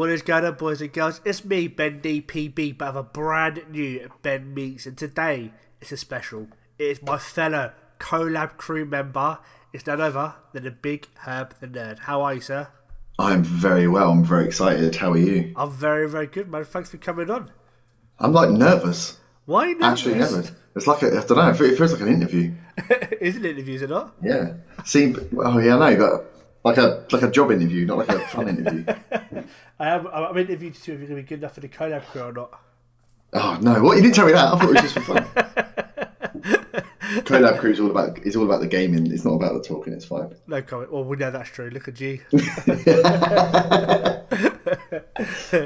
What is going on, boys and girls? It's me, Ben DPB, but I have a brand new Ben Meets, and today it's a special. It is my fellow collab crew member. It's none other than the Big Herb the Nerd. How are you, sir? I'm very well. I'm very excited. How are you? I'm very, very good, man. Thanks for coming on. I'm like nervous. Why are you nervous? Actually nervous. It's like I don't know. It feels like an interview. Is it an interview, is it not? Yeah. See. Oh yeah, I know. But like a job interview, not like a fun interview. I'm interviewed to see if you're going to be good enough for the collab crew or not. Oh no! What, you didn't tell me that. I thought it was just for fun. Collab crew is all about the gaming. It's not about the talking. It's fine. No comment. Well, we know that's true. Look at G.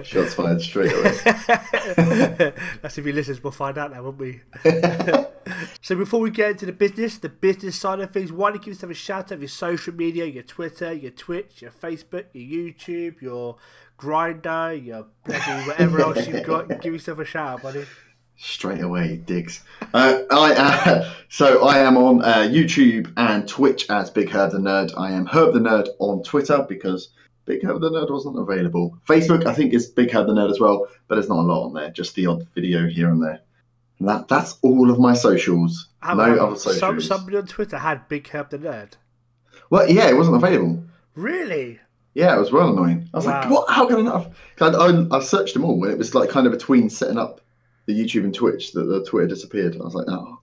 Shots fired straight away. That's if he listens. We'll find out now, won't we? So before we get into the business side of things, why don't you give yourself a shout out of your social media, your Twitter, your Twitch, your Facebook, your YouTube, your Grindr, your bloody whatever else you've got. Give yourself a shout out, buddy. Straight away, digs. So I am on YouTube and Twitch as Big Herb the Nerd. I am Herb the Nerd on Twitter because Big Herb the Nerd wasn't available. Facebook, I think, is Big Herb the Nerd as well, but there's not a lot on there. Just the odd video here and there. And that's all of my socials. No other socials. Somebody on Twitter had Big Herb the Nerd. Well, yeah, it wasn't available. Really? Yeah, it was well annoying. I was like, what? How can I not? I searched them all, and it was like kind of between setting up the YouTube and Twitch that the Twitter disappeared. I was like, oh,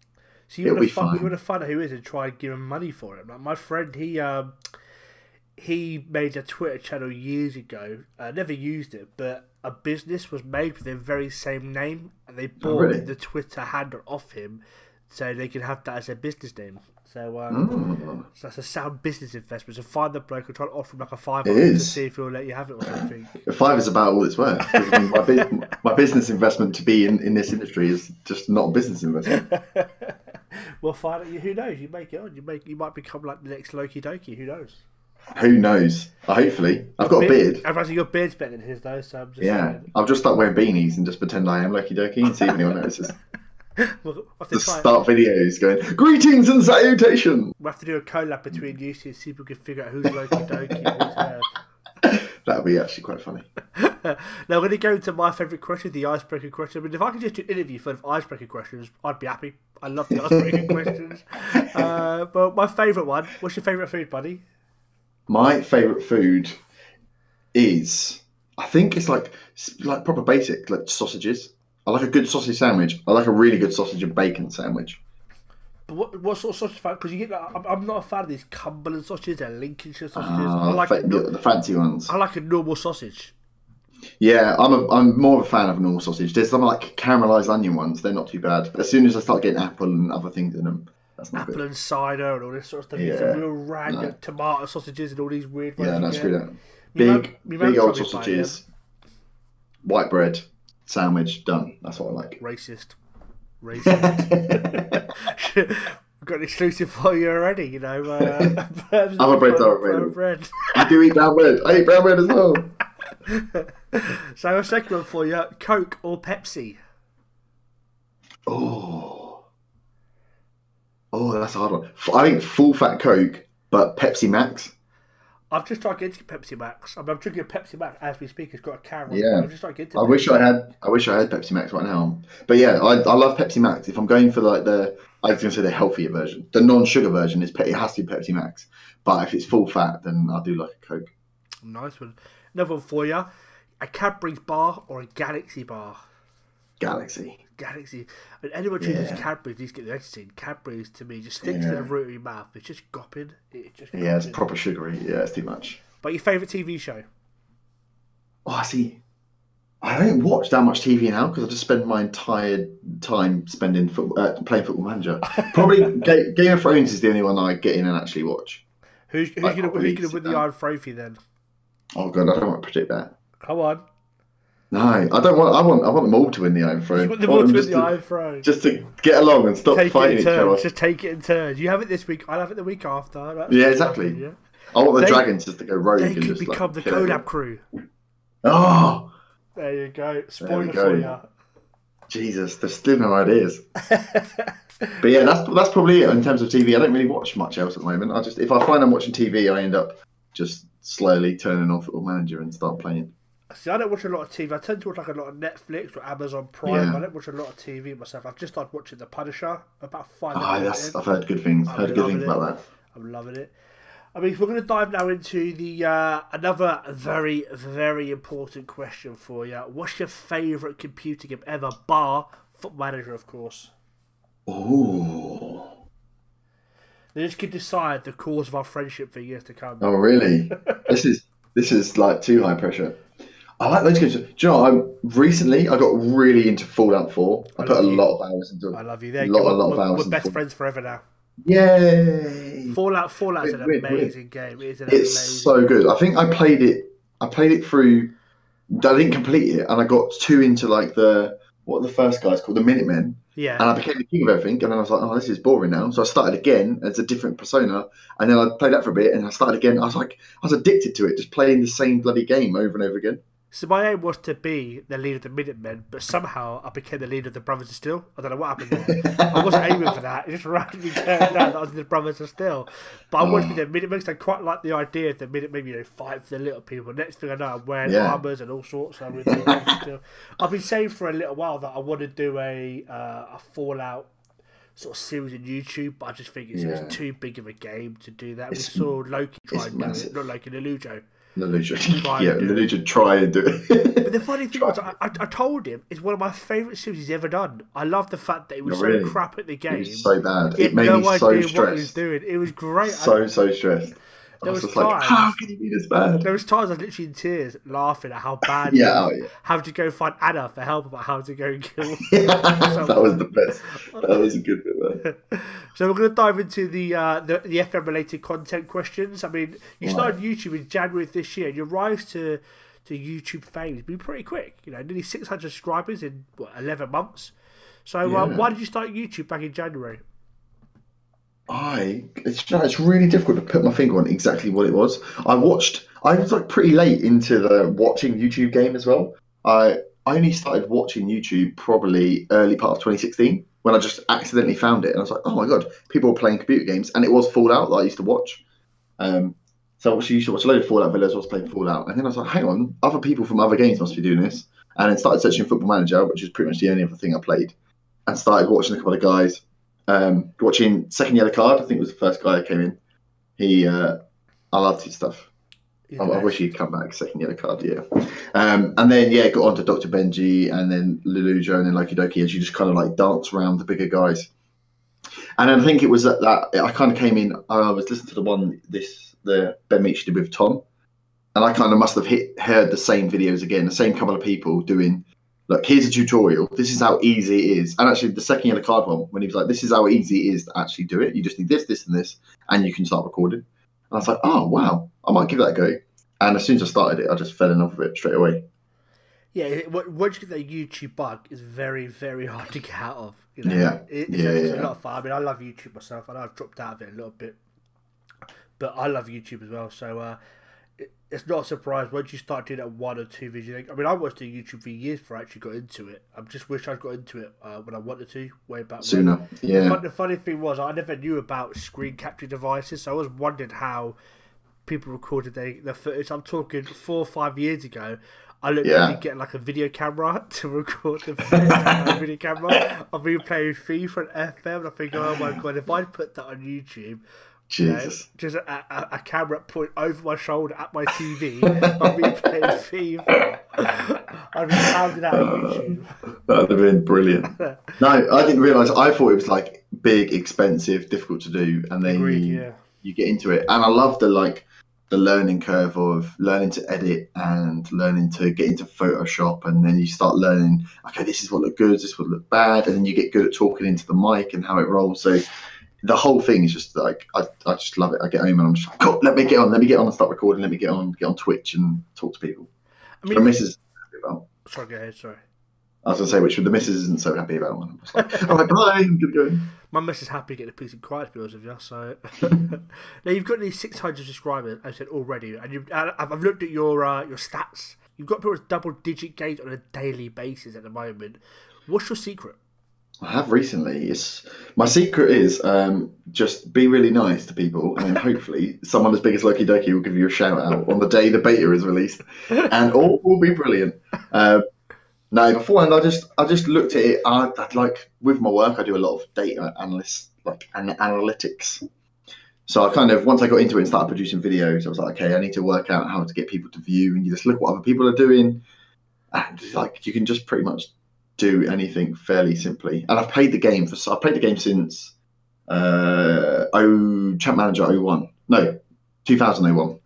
so you would have found out who it is and try and give him money for it. Like my friend, he made a Twitter channel years ago. I never used it, but a business was made with the very same name, and they bought the Twitter handle off him so they could have that as their business name. So, so that's a sound business investment. So find the bloke and try to offer him like a $5 to see if he'll let you have it or something. $5 is about all it's worth. I mean, my business investment to be in this industry is just not a business investment. Well, find out. Who knows? You make it on. You might become like the next Loki Doki. Who knows? Who knows? Hopefully, I've got a beard. Actually, your beard's better than his though. So I'm just saying. I'll just start wearing beanies and just pretend I am Loki Doki and see if anyone notices. We'll start videos going, greetings and salutations. We'll have to do a collab between you two to see if we can figure out who's Loki Doki and who's Herb. That would be actually quite funny. Now we're going to go into my favourite question, the icebreaker question. I mean, if I could just do an interview full of icebreaker questions, I'd be happy. I love the icebreaker questions. But my favourite one, what's your favourite food, buddy? My favourite food is, I think it's like proper basic, like sausages. I like a good sausage sandwich. I like a really good sausage and bacon sandwich. But what sort of sausage? Because you get, I'm not a fan of these Cumberland sausages and Lincolnshire sausages. I like the fancy ones. I like a normal sausage. Yeah, I'm more of a fan of a normal sausage. There's some like caramelised onion ones. They're not too bad. But as soon as I start getting apple and other things in them, that's not good. Apple and cider and all this sort of stuff. Yeah, some real random tomato sausages and all these weird ones. Yeah, no, screw that. Big old sausages, white bread. Sandwich, done. That's what I like. Racist. We've got an exclusive for you already, you know. Other breads are available. I do eat brown bread. I eat brown bread as well. So a second one for you, Coke or Pepsi? Oh, that's a hard one. I think full fat Coke, but Pepsi Max. I've just tried getting Pepsi Max. I'm drinking a Pepsi Max as we speak. It's got a camera. Yeah. I've just tried getting I wish I had Pepsi Max right now. But yeah, I love Pepsi Max. If I'm going for like I was going to say the healthier version, the non-sugar version it has to be Pepsi Max. But if it's full fat, then I do like a Coke. Nice one. Another one for you: a Cadbury's bar or a Galaxy bar? Galaxy. And anyone chooses Cadbury's needs to get the editing. Cadbury's to me just sticks to the root of your mouth. It's just gopping. It's proper sugary. Yeah, it's too much. But your favourite TV show? Oh, I see. I don't watch that much TV now because I just spend my entire time playing Football Manager. Probably Game of Thrones is the only one I get in and actually watch. Who's going to win the Iron Trophy then? Oh god, I don't want to predict that. Come on. No, I don't want. I want them all to win the Iron Throne. You want them all to win the Iron Throne, just to get along and stop fighting each other. Just take it in turns. You have it this week. I'll have it the week after. That's exactly. Yeah. I want the dragons just to go rogue. They could become the collab crew. Oh, there you go. Spoiler for you. Jesus, there's still no ideas. But yeah, that's probably it in terms of TV. I don't really watch much else at the moment. If I find I'm watching TV, I end up just slowly turning on Football Manager and start playing. See, I don't watch a lot of TV. I tend to watch like a lot of Netflix or Amazon Prime. Yeah. I don't watch a lot of TV myself. I've just started watching The Punisher. About 5 Ah, minutes in. I've heard good things. Heard good things about that. I'm loving it. I mean, we're going to dive now into the another very, very important question for you. What's your favourite computer game ever, bar Football Manager, of course? Ooh. This could decide the course of our friendship for years to come. Oh, really? This is like too high pressure. I like those games. Do you know, recently I got really into Fallout 4. I put a lot of hours into it. I love you. There, a lot of hours. We're best friends forever now. Yay! Fallout's an amazing game. It's so good. I think I played it through. I didn't complete it, and I got too into like the first guys called, the Minutemen. Yeah. And I became the king of everything, and then I was like, oh, this is boring now. So I started again as a different persona, and then I played that for a bit, and I started again. I was addicted to it, just playing the same bloody game over and over again. So my aim was to be the leader of the Minutemen, but somehow I became the leader of the Brothers of Steel. I don't know what happened there. I wasn't aiming for that. It just randomly turned out that I was the Brothers of Steel. But I wanted to be the Minutemen because I quite like the idea of the Minutemen, fight for the little people. Next thing I know, I'm wearing armours and all sorts. So I've been saying for a little while that I want to do a Fallout sort of series on YouTube, but I just think it's too big of a game to do that. We saw Loki try and do it, not Loki, Lelujo. Lelujo try and do it. But the funny thing was, I told him it's one of my favourite series he's ever done. I love the fact that he was so crap at the game. It was so bad. It made me so stressed. What he was doing. It was great. So stressed. I was just like, how can he be this bad? There was times I was literally in tears, laughing at how bad. Having to go find Anna for help about how to go and kill. That was the best. That was a good bit there. So we're going to dive into the FM related content questions. I mean, you started YouTube in January of this year, and your rise to YouTube fame has been pretty quick. Nearly 600 subscribers in 11 months. So why did you start YouTube back in January? It's really difficult to put my finger on exactly what it was. I was like pretty late into the watching YouTube game as well. I only started watching YouTube probably early part of 2016 when I just accidentally found it, and I was like, oh my god, people were playing computer games, and it was Fallout that I used to watch. So I used to watch a load of Fallout videos. I was playing Fallout, and then I was like, hang on, other people from other games must be doing this, and then started searching Football Manager, which is pretty much the only other thing I played, and started watching a couple of guys. Watching Second Yellow Card, I think was the first guy that came in. I loved his stuff. I wish he'd come back. Second Yellow Card, yeah. And then got on to Dr. Benji, and then Lelujo, and then Loki Doki, as you just kind of like dance around the bigger guys. And then I think it was that I kind of came in. I was listening to the Ben Meach did with Tom, and I kind of must have heard the same videos again, the same couple of people doing. Look, here's a tutorial. This is how easy it is. And actually, the Second Yellow Card one, when he was like, this is how easy it is to actually do it. You just need this, this, and this, and you can start recording. And I was like, oh, wow, I might give that a go. And as soon as I started it, I just fell in love with it straight away. Yeah, once you get that YouTube bug, it's very, very hard to get out of. It's a lot of fun. I mean, I love YouTube myself. I know I've dropped out of it a little bit. But I love YouTube as well. So, it's not a surprise once you start doing that 1 or 2 videos. I mean, I watched YouTube for years before I actually got into it. I just wish I'd got into it when I wanted to, way back sooner. When. Yeah. The funny thing was, I never knew about screen capture devices, so I was wondering how people recorded their footage. I'm talking 4 or 5 years ago. I looked at getting like a video camera to record the footage on a video camera. I've been playing FIFA and FM, and I think, oh my god, if I put that on YouTube. Jesus. Just a camera point over my shoulder at my TV. I'd be playing FIFA. I'd be pounding out on YouTube. That would have been brilliant. No, I didn't realise. I thought it was like big, expensive, difficult to do, and then you get into it. And I love the learning curve of learning to edit and learning to get into Photoshop, and then you start learning. Okay, this is what look good, this is what look bad, and then you get good at talking into the mic and how it rolls. So. The whole thing is just like I just love it. I get home and I'm just like, cool, let me get on and start recording. Let me get on Twitch and talk to people. I mean, the missus happy about. Sorry, go ahead. Sorry. I was gonna say which the missus isn't so happy about. I'm just like, all right, bye. I'm gonna go. My missus happy getting a piece of quiet, to be honest with you. So now you've got these 600 subscribers, as I said already, and I've looked at your stats. You've got pretty much double-digit gains on a daily basis at the moment. What's your secret? I have recently. It's my secret is just be really nice to people, and then hopefully someone as big as Loki Doki will give you a shout out on the day the beta is released, and all will be brilliant. No, beforehand I just looked at it. I'd like with my work I do a lot of data analyst like analytics. So I kind of once I got into it and started producing videos, I was like, okay, I need to work out how to get people to view, and you just look what other people are doing, and like you can just pretty much do anything fairly simply. And I've played the game since Champ Manager 01. No, 2001.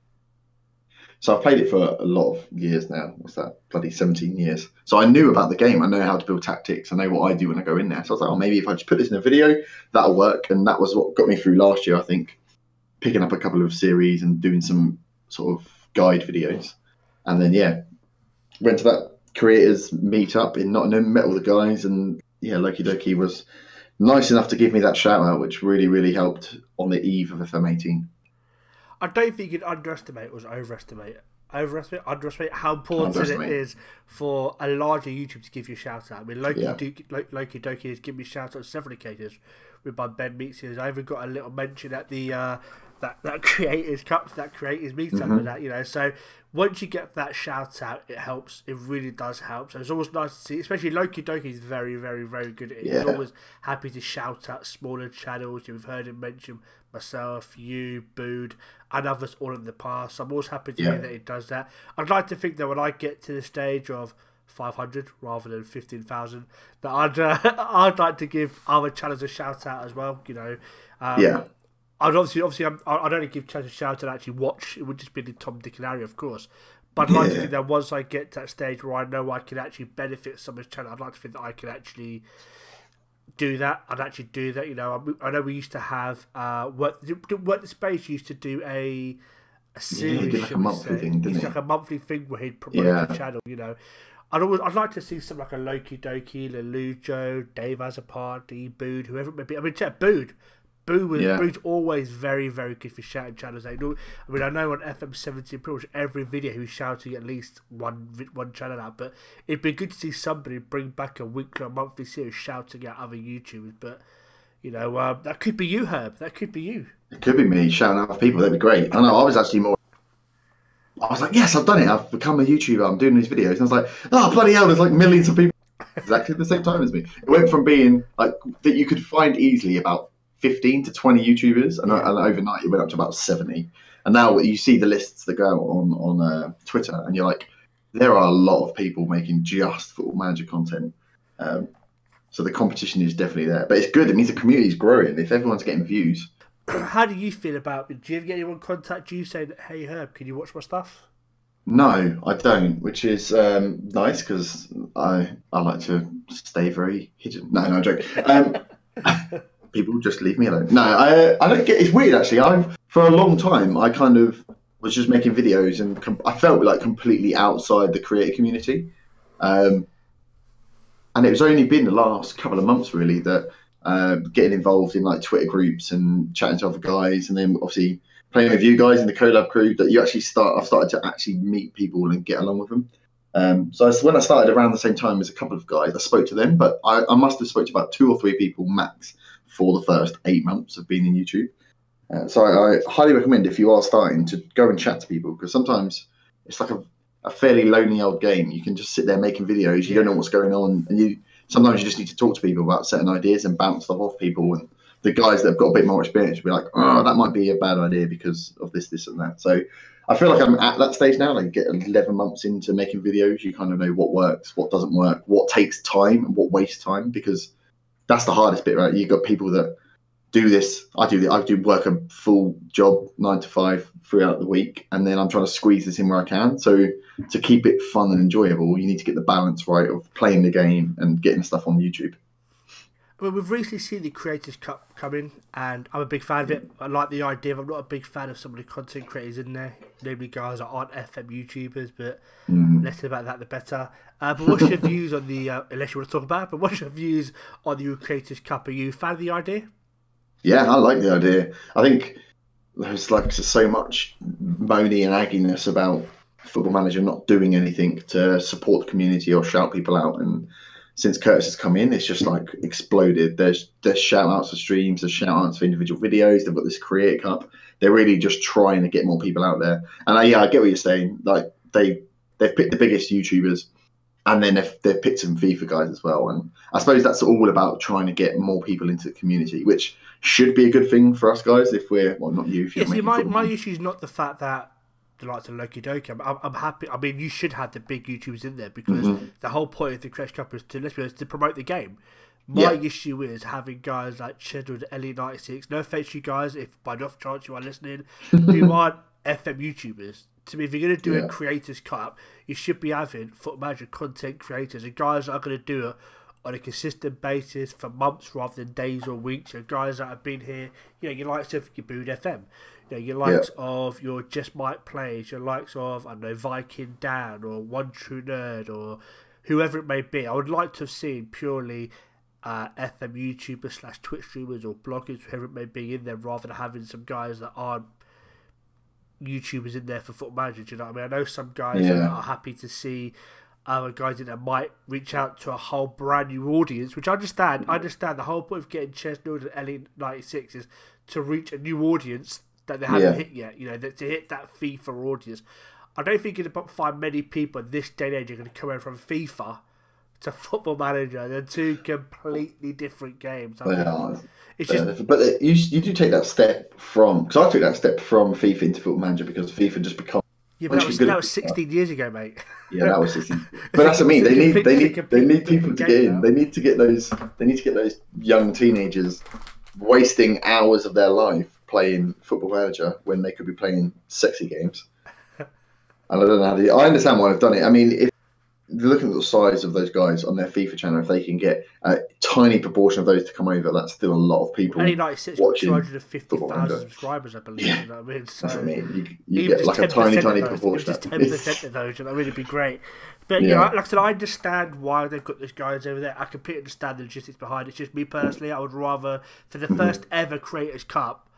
So I've played it for a lot of years now. What's that? Bloody 17 years. So I knew about the game. I know how to build tactics. I know what I do when I go in there. So I was like, oh, maybe if I just put this in a video, that'll work. And that was what got me through last year, I think, picking up a couple of series and doing some sort of guide videos. And then, yeah, went to that creators meetup in Nottingham, met all the guys. And yeah, Loki Doki was nice enough to give me that shout out, which really, really helped on the eve of FM18. I don't think you can underestimate how important it is for a larger YouTube to give you a shout out. I mean, Loki Doki has given me shout out on several occasions with my Ben Meets. I even got a little mention at the that creators cup, that creators meetup, and that, you know. So once you get that shout out, it helps. It really does help. So it's always nice to see, especially Loki Doki is very, very, very good at it. He's always happy to shout out smaller channels. You've heard him mention myself, you, Bood, and others all in the past. So I'm always happy to hear that he does that. I'd like to think that when I get to the stage of 500 rather than 15,000, that I'd like to give other channels a shout out as well. You know, I'd obviously I'd only give channels a shout out and actually watch. It would just be the Tom, Dick, and Harry, of course. But I'd like to think that once I get to that stage where I know I can actually benefit someone's channel, I'd like to think that I can actually do that. I'd actually do that. You know, I know we used to have Work the Space used to do a series, like a monthly thing, didn't like a monthly thing where he'd promote the channel. You know, I'd like to see something like a Loki Doki, Lelujo, Dave as a party, Bood, whoever it may be. I mean, Bood. Bood's always very, very good for shouting channels. I mean, I know on FM18, pretty much every video he was shouting at least one channel out, but it'd be good to see somebody bring back a weekly or monthly series shouting at other YouTubers. But, you know, that could be you, Herb. That could be you. It could be me shouting out for people. That'd be great. I know, I was like, yes, I've done it. I've become a YouTuber. I'm doing these videos. And I was like, oh, bloody hell, there's like millions of people exactly at the same time as me. It went from being like that you could find easily about 15 to 20 YouTubers, and overnight it went up to about 70. And now you see the lists that go on Twitter, and you're like, there are a lot of people making just Football Manager content. So the competition is definitely there, but it's good. It means the community is growing if everyone's getting views. How do you feel about it? Do you ever get anyone contact you saying, "Hey Herb, can you watch my stuff"? No, I don't, which is nice because I like to stay very hidden. No, I'm joking. People just leave me alone. No, I don't get. It's weird actually. For a long time I kind of was just making videos, and I felt like completely outside the creator community. And it was only been the last couple of months really that getting involved in like Twitter groups and chatting to other guys, and then obviously playing with you guys in the collab crew, that you actually I've started to actually meet people and get along with them. So when I started around the same time as a couple of guys, I spoke to them, but I must have spoke to about 2 or 3 people max for the first 8 months of being in YouTube. So I highly recommend, if you are starting, to go and chat to people, because sometimes it's like a fairly lonely old game. You can just sit there making videos, you don't know what's going on, and sometimes you just need to talk to people about certain ideas and bounce stuff off people. And the guys that have got a bit more experience will be like, oh, that might be a bad idea because of this, and that. So I feel like I'm at that stage now, like get 11 months into making videos, you kind of know what works, what doesn't work, what takes time and what wastes time, because that's the hardest bit, right? You've got people that do this. I do work a full job, 9 to 5 throughout the week, and then I'm trying to squeeze this in where I can. So to keep it fun and enjoyable, you need to get the balance right of playing the game and getting stuff on YouTube. I mean, we've recently seen the Creators Cup come in, and I'm a big fan of it. I like the idea. I'm not a big fan of some of the content creators in there, namely guys that aren't FM YouTubers, but less about that, the better. But what's your views on the, unless you want to talk about it, but what's your views on the Creators Cup? Are you a fan of the idea? Yeah, I like the idea. I think there's like so much moany and agginess about Football Manager not doing anything to support the community or shout people out, and since Curtis has come in, it's just like exploded. There's shout outs for streams, there's shout outs for individual videos. They've got this Create Cup. They're really just trying to get more people out there. And I get what you're saying. Like they've picked the biggest YouTubers, and then they've picked some FIFA guys as well. And I suppose that's all about trying to get more people into the community, which should be a good thing for us guys. If we're not you. If you're see, my issue is not the fact that the likes of Loki Doki. I'm happy. I mean, you should have the big YouTubers in there because the whole point of the Create Cup is to promote the game. My issue is having guys like Chedwood, LE96. No offense, you guys, if by enough chance you are listening, who aren't FM YouTubers. To me, if you're going to do a Creators Cup, you should be having Football Manager content creators and guys that are going to do it on a consistent basis for months rather than days or weeks. You know, guys that have been here, you know, your likes of your Bood FM, you know, your likes of your Just Might Plays, your likes of, I don't know, Viking Dan or One True Nerd or whoever it may be. I would like to have seen purely FM YouTubers / Twitch streamers or bloggers, whoever it may be, in there rather than having some guys that aren't YouTubers in there for Football Manager. Do you know what I mean? I know some guys are happy to see other guys in there might reach out to a whole brand new audience, which I understand. I understand the whole point of getting Chesnord and LE96 is to reach a new audience that they haven't hit yet. You know, to hit that FIFA audience. I don't think you're going to find many people in this day and age are going to come in from FIFA to Football Manager. They're two completely different games. It's just, but you do take that step from, because I took that step from FIFA into Football Manager because FIFA just becomes. Yeah, but that was 16 years ago, mate. Yeah, that was 16. But that's what I mean. They need people to get in. Now. They need to get those young teenagers wasting hours of their life playing Football Manager when they could be playing sexy games. And I don't know how I understand why I've done it. I mean, if looking at the size of those guys on their FIFA channel, if they can get a tiny proportion of those to come over, that's still a lot of people. Only 250,000 subscribers, I believe. Yeah. You know what I mean? So that's what I mean. You get like a tiny proportion. Just 10% of those, and that really be great. But you know, like I said, I understand why they've got those guys over there. I completely understand the logistics behind it. It's just me personally, I would rather, for the first ever Creators Cup,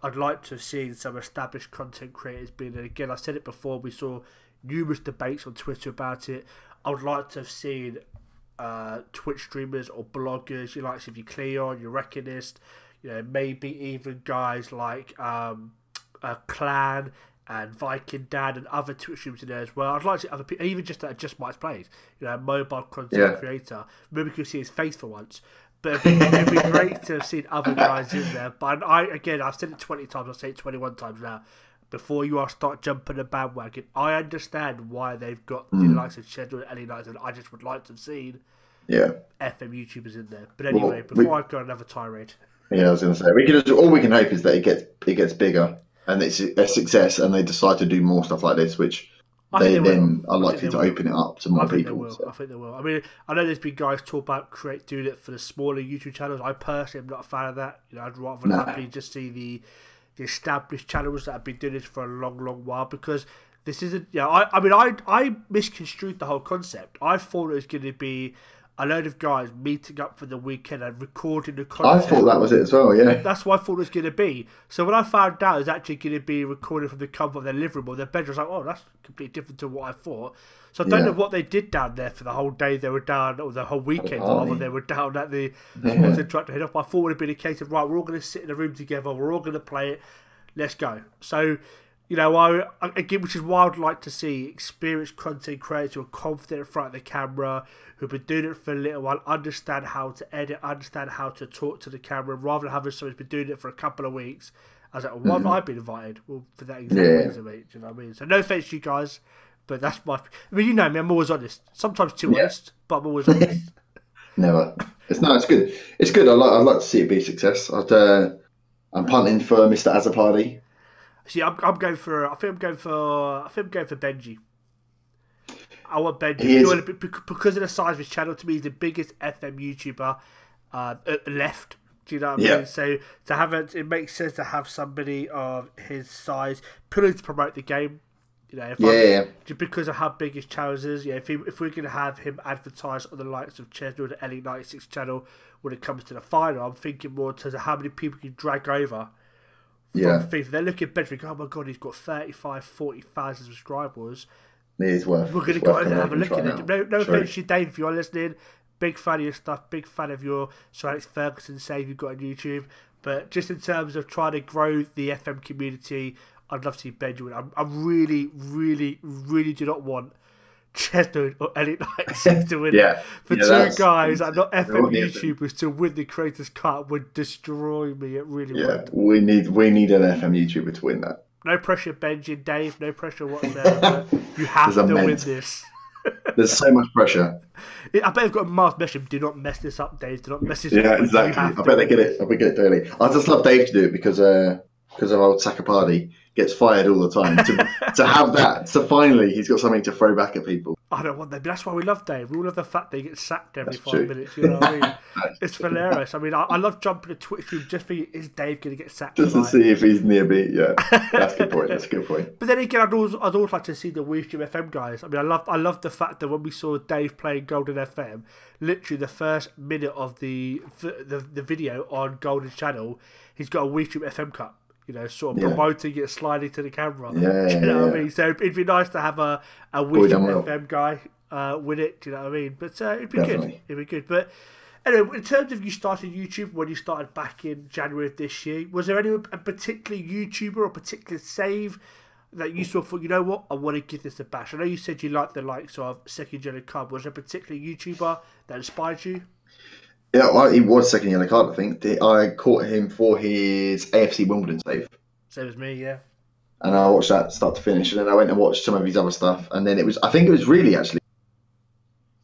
I'd like to have seen some established content creators being there. Again, I said it before, we saw numerous debates on Twitter about it. I would like to have seen Twitch streamers or bloggers, you like if you Cleon, your Reckonist, you know, maybe even guys like Clan and Viking Dad and other Twitch streamers in there as well. I'd like to see other people, even just Might Plays, you know, mobile content creator. Maybe we could see his face for once. But it'd be great to have seen other guys in there. But I've said it 20 times, I'll say it 21 times now. Before you start jumping the bandwagon, I understand why they've got the likes of Schedule and LE96, and I just would like to have seen FM YouTubers in there. But anyway, before I go another tirade. Yeah, I was going to say, all we can hope is that it gets bigger and it's a success, and they decide to do more stuff like this, which they then are likely to open it up to more people. I think they will. I mean, I know there's been guys talk about doing it for the smaller YouTube channels. I personally am not a fan of that. You know, I'd rather happily just see the established channels that have been doing this for a long while, because this isn't. Yeah, I misconstrued the whole concept. I thought it was going to be a load of guys meeting up for the weekend and recording the content. I thought that was it as well, yeah. That's what I thought it was going to be. So when I found out it was actually going to be recorded from the comfort of their living room or their bedroom, I was like, oh, that's completely different to what I thought. So I don't know what they did down there for the whole day they were down, or the whole weekend, rather they were down at the Sports Interactive head up. I thought it would have been a case of, right, we're all going to sit in a room together, we're all going to play it, let's go. So, you know, again, which is why I'd like to see experienced content creators who are confident in front of the camera, who've been doing it for a little while, understand how to edit, understand how to talk to the camera, rather than having someone who's been doing it for a couple of weeks. I was like, why have I been invited? Well, for that exact reason, mate. Do you know what I mean? So no offense to you guys, but that's my... I mean, you know me, I'm always honest. Sometimes too honest, but I'm always honest. Never. It's good. It's good. I'd like to see it be a success. I'm punting for Mr. Azzopardi. See, I'm going for. I think I'm going for Benji. I want Benji because of the size of his channel. To me, he's the biggest FM YouTuber left. Do you know what I mean? So to have it makes sense to have somebody of his size purely to promote the game. You know, just because of how big his channel is. Yeah, if we're going to have him advertise on the likes of Chesney or the LE96 channel when it comes to the final, I'm thinking more in terms of how many people can drag over. FIFA. They're looking at Benji, oh my god, he's got 35,000, 40,000 subscribers. It is worth. We're going to go over and have a look at it. No offense to Dave if you're listening, big fan of your stuff, big fan of your Sir Alex Ferguson save you've got on YouTube. But just in terms of trying to grow the FM community, I'd love to see Benjamin. I really, really, really do not want Chestnut or Elliot Knight to win. For two guys that are not FM YouTubers to win the Creators Cup would destroy me. It really would. We need an FM YouTuber to win that. No pressure, Benji and Dave. No pressure whatsoever. You have to win this. There's so much pressure. I bet they've got a Mars message. Do not mess this up, Dave. Do not mess this up. Yeah, exactly. I bet they get it. I bet they get it early. I just love Dave to do it because of old Sakapadi gets fired all the time. To have that, so finally he's got something to throw back at people. I don't want that, but that's why we love Dave. We all love the fact that he gets sacked every 5 minutes. You know what I mean? It's hilarious. I mean, I love jumping to Twitch room just for is Dave going to get sacked? Just to see if he's near me. Yeah, that's a good point. That's a good point. But then again, I'd also like to see the Wishlist FM guys. I mean, I love the fact that when we saw Dave playing Golden FM, literally the first minute of the video on Golden's channel, he's got a Wishlist FM cut. You know, sort of promoting it, sliding to the camera. You know what I mean? So it'd be nice to have a Wishlist FM guy with it. Do you know what I mean? But it'd be good. It'd be good. But anyway, in terms of you starting YouTube, when you started back in January of this year, was there any particular YouTuber or particular save that you sort of thought, you know what, I want to give this a bash? I know you said you liked the likes of Second Yellow Card. Was there a particular YouTuber that inspired you? Yeah, well, he was second yellow card, I think. I caught him for his AFC Wimbledon save. Same as me, yeah. And I watched that start to finish, and then I went and watched some of his other stuff. And then I think it was really actually,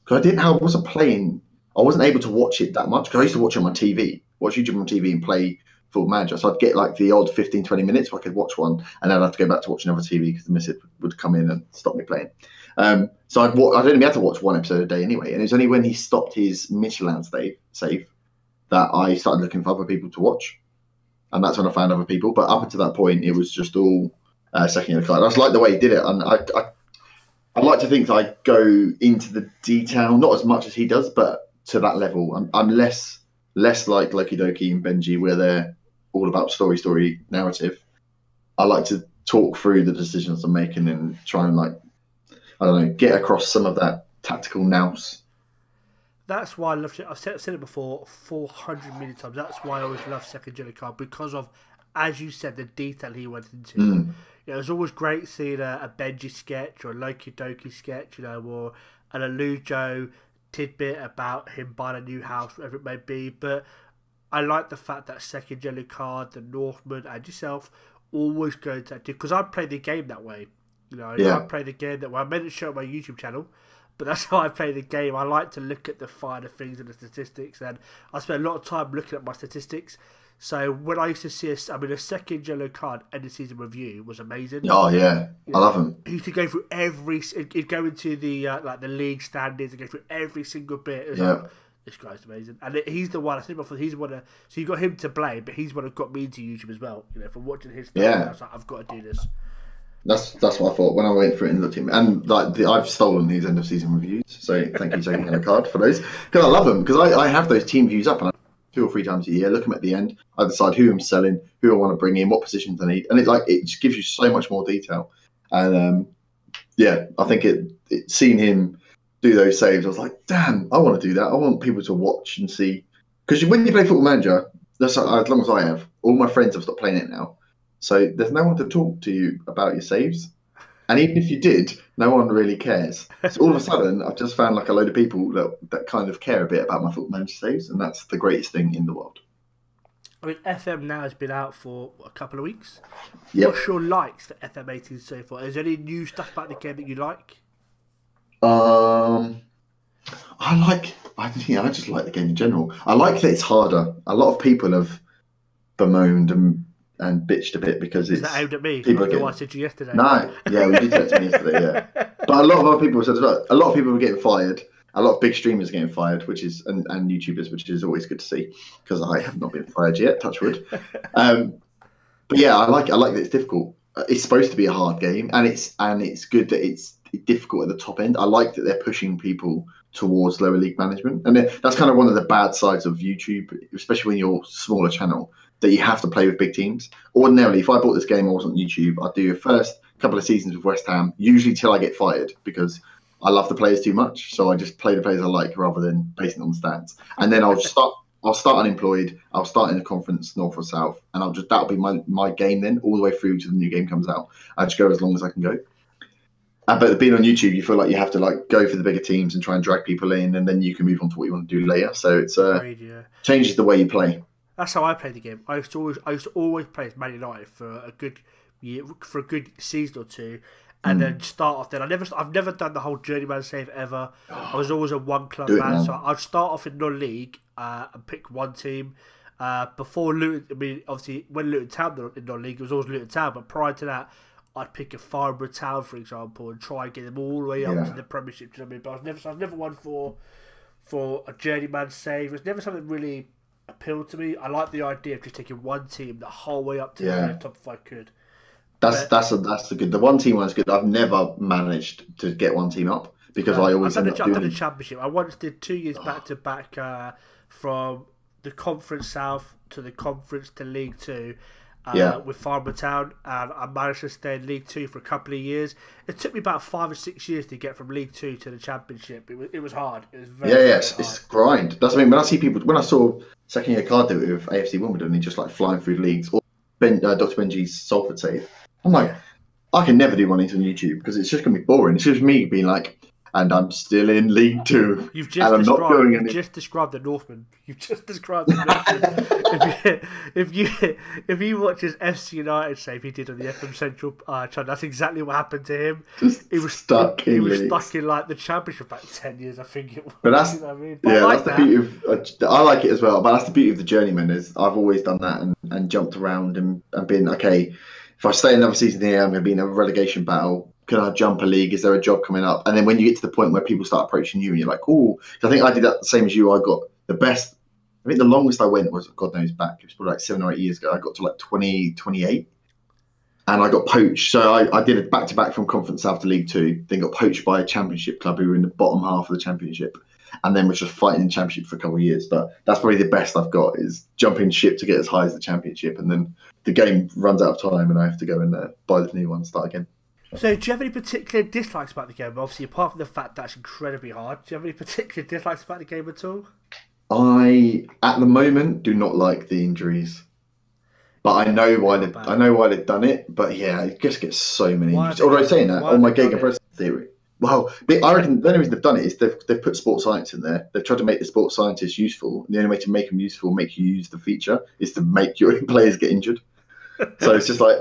because I wasn't playing, I wasn't able to watch it that much, because I used to watch it on my TV, watch YouTube on TV and play Football Manager. So I'd get like the odd 15, 20 minutes where I could watch one, and then I'd have to go back to watch another TV because the missus would come in and stop me playing. So I'd only had to watch one episode a day anyway, and it was only when he stopped his Michelin save that I started looking for other people to watch, and that's when I found other people. But up until that point, it was just all second yellow card. I just like the way he did it, and I like to think that I go into the detail, not as much as he does, but to that level. I'm less like Loki Doki and Benji, where they're all about story narrative. I like to talk through the decisions I'm making and try and get across some of that tactical nous. That's why I love it. I've said it before 400 million times. That's why I always love Second Yellow Card, because of, as you said, the detail he went into. You know, it was always great seeing a Benji sketch or a Loki Doki sketch, you know, or an Alujo tidbit about him buying a new house, whatever it may be. But I like the fact that Second Yellow Card, the Northman, and yourself always go to that, because I play the game that way. You know, I play the game that way. I made it show on my YouTube channel, but that's how I play the game. I like to look at the finer things and the statistics, and I spend a lot of time looking at my statistics. So when I used to see a Second Yellow Card end of season review was amazing. Oh yeah, I love him. He used to go through he'd go into the the league standings and go through every single bit. It was like, this guy's amazing, and he's the one. I think before he's one of, so you got him to blame, but he's one who got me into YouTube as well. You know, from watching his stuff, I was like, I've got to do this. That's what I thought when I went through it and looked at him. And I've stolen these end of season reviews, so thank you, Second Yellow Card, for those, because I love them. Because I have those team views up, and 2 or 3 times a year, look them at the end. I decide who I'm selling, who I want to bring in, what positions I need, and it just gives you so much more detail. And I think seeing him do those saves, I was like, damn, I want to do that. I want people to watch and see, because when you play Football Manager, that's as long as I have. All my friends have stopped playing it now. So there's no one to talk to you about your saves. And even if you did, no one really cares. So all of a sudden, I've just found like a load of people that kind of care a bit about my Football Manager saves, and that's the greatest thing in the world. I mean, FM now has been out for a couple of weeks. Yep. What's your likes for FM18 so far? Is there any new stuff about the game that you like? I just like the game in general. I like that it's harder. A lot of people have bemoaned and bitched a bit because it's... Is that aimed at me? People After what I said to you yesterday? No, yeah, we did that to me yesterday, yeah. But a lot of other people said as well. A lot of people were getting fired. A lot of big streamers are getting fired, and YouTubers, which is always good to see, because I have not been fired yet, touch wood. But yeah, I like that it's difficult. It's supposed to be a hard game, and it's good that it's difficult at the top end. I like that they're pushing people towards lower league management, and that's kind of one of the bad sides of YouTube, especially when you're a smaller channel, that you have to play with big teams. Ordinarily, if I bought this game and I was on YouTube, I'd do the first couple of seasons with West Ham, usually till I get fired, because I love the players too much, so I just play the players I like rather than basing it on stats. And then I'll start unemployed. I'll start in the conference, north or south, and that'll be my game then, all the way through to the new game comes out. I just go as long as I can go. But being on YouTube, you feel like you have to like go for the bigger teams and try and drag people in, and then you can move on to what you want to do later. So it's changes the way you play. That's how I played the game. I used to always play as Man United for a good year, for a good season or two, and then start off. Then I've never done the whole journeyman save ever. I was always a one club man, so I'd start off in non-league and pick one team. Before Luton, I mean, obviously when Luton Town were in non-league, it was always Luton Town. But prior to that, I'd pick a Farnborough Town, for example, and try and get them all the way up to the Premiership. Do you know what I mean? But I was never one for a journeyman save. It was never something really appealed to me. I like the idea of just taking one team the whole way up to the top if I could. That's the good. The one team one's good. I've never managed to get one team up because I always I've done the Championship. I once did 2 years back to back from the Conference South to the Conference to League Two. With Farnborough Town, and I managed to stay in League Two for a couple of years. It took me about 5 or 6 years to get from League Two to the Championship. It was hard. It was very hard. It's grind. That's what I mean. When I see people, when I saw second year card do it with AFC Wimbledon, he just like flying through leagues, or Dr. Benji's Salford save. I'm like, I can never do one of these on YouTube because it's just gonna be boring. It's just me being like, and I'm still in League Two. You've just described the Northman. You've just described the Northman. if you watch his FC United save he did on the FM Central channel, that's exactly what happened to him. He was stuck in like the Championship back 10 years, I think it was. But that's, you know what I mean? that's the beauty of. I like it as well, but that's the beauty of the journeyman. Is I've always done that and jumped around and been okay. If I stay another season here, I'm going to be in a relegation battle. Can I jump a league? Is there a job coming up? And then when you get to the point where people start approaching you and you're like, oh, I think I did that the same as you. I got the best. I think the longest I went was, God knows back, it was probably like 7 or 8 years ago. I got to like 28 and I got poached. So I did it back-to-back from Conference South to League Two, then got poached by a Championship club who were in the bottom half of the Championship, and then was just fighting in Championship for a couple of years. But that's probably the best I've got, is jumping ship to get as high as the Championship, and then the game runs out of time and I have to go and buy the new one, start again. So do you have any particular dislikes about the game? Obviously, apart from the fact that it's incredibly hard, do you have any particular dislikes about the game at all? I, at the moment, do not like the injuries. But I know why they've done it. But yeah, it just gets so many injuries. Although saying that, on my Gegenpress theory. Well, I reckon the only reason they've done it is they've put sports science in there. They've tried to make the sports scientists useful. And the only way to make them useful, make you use the feature, is to make your players get injured. So it's just like,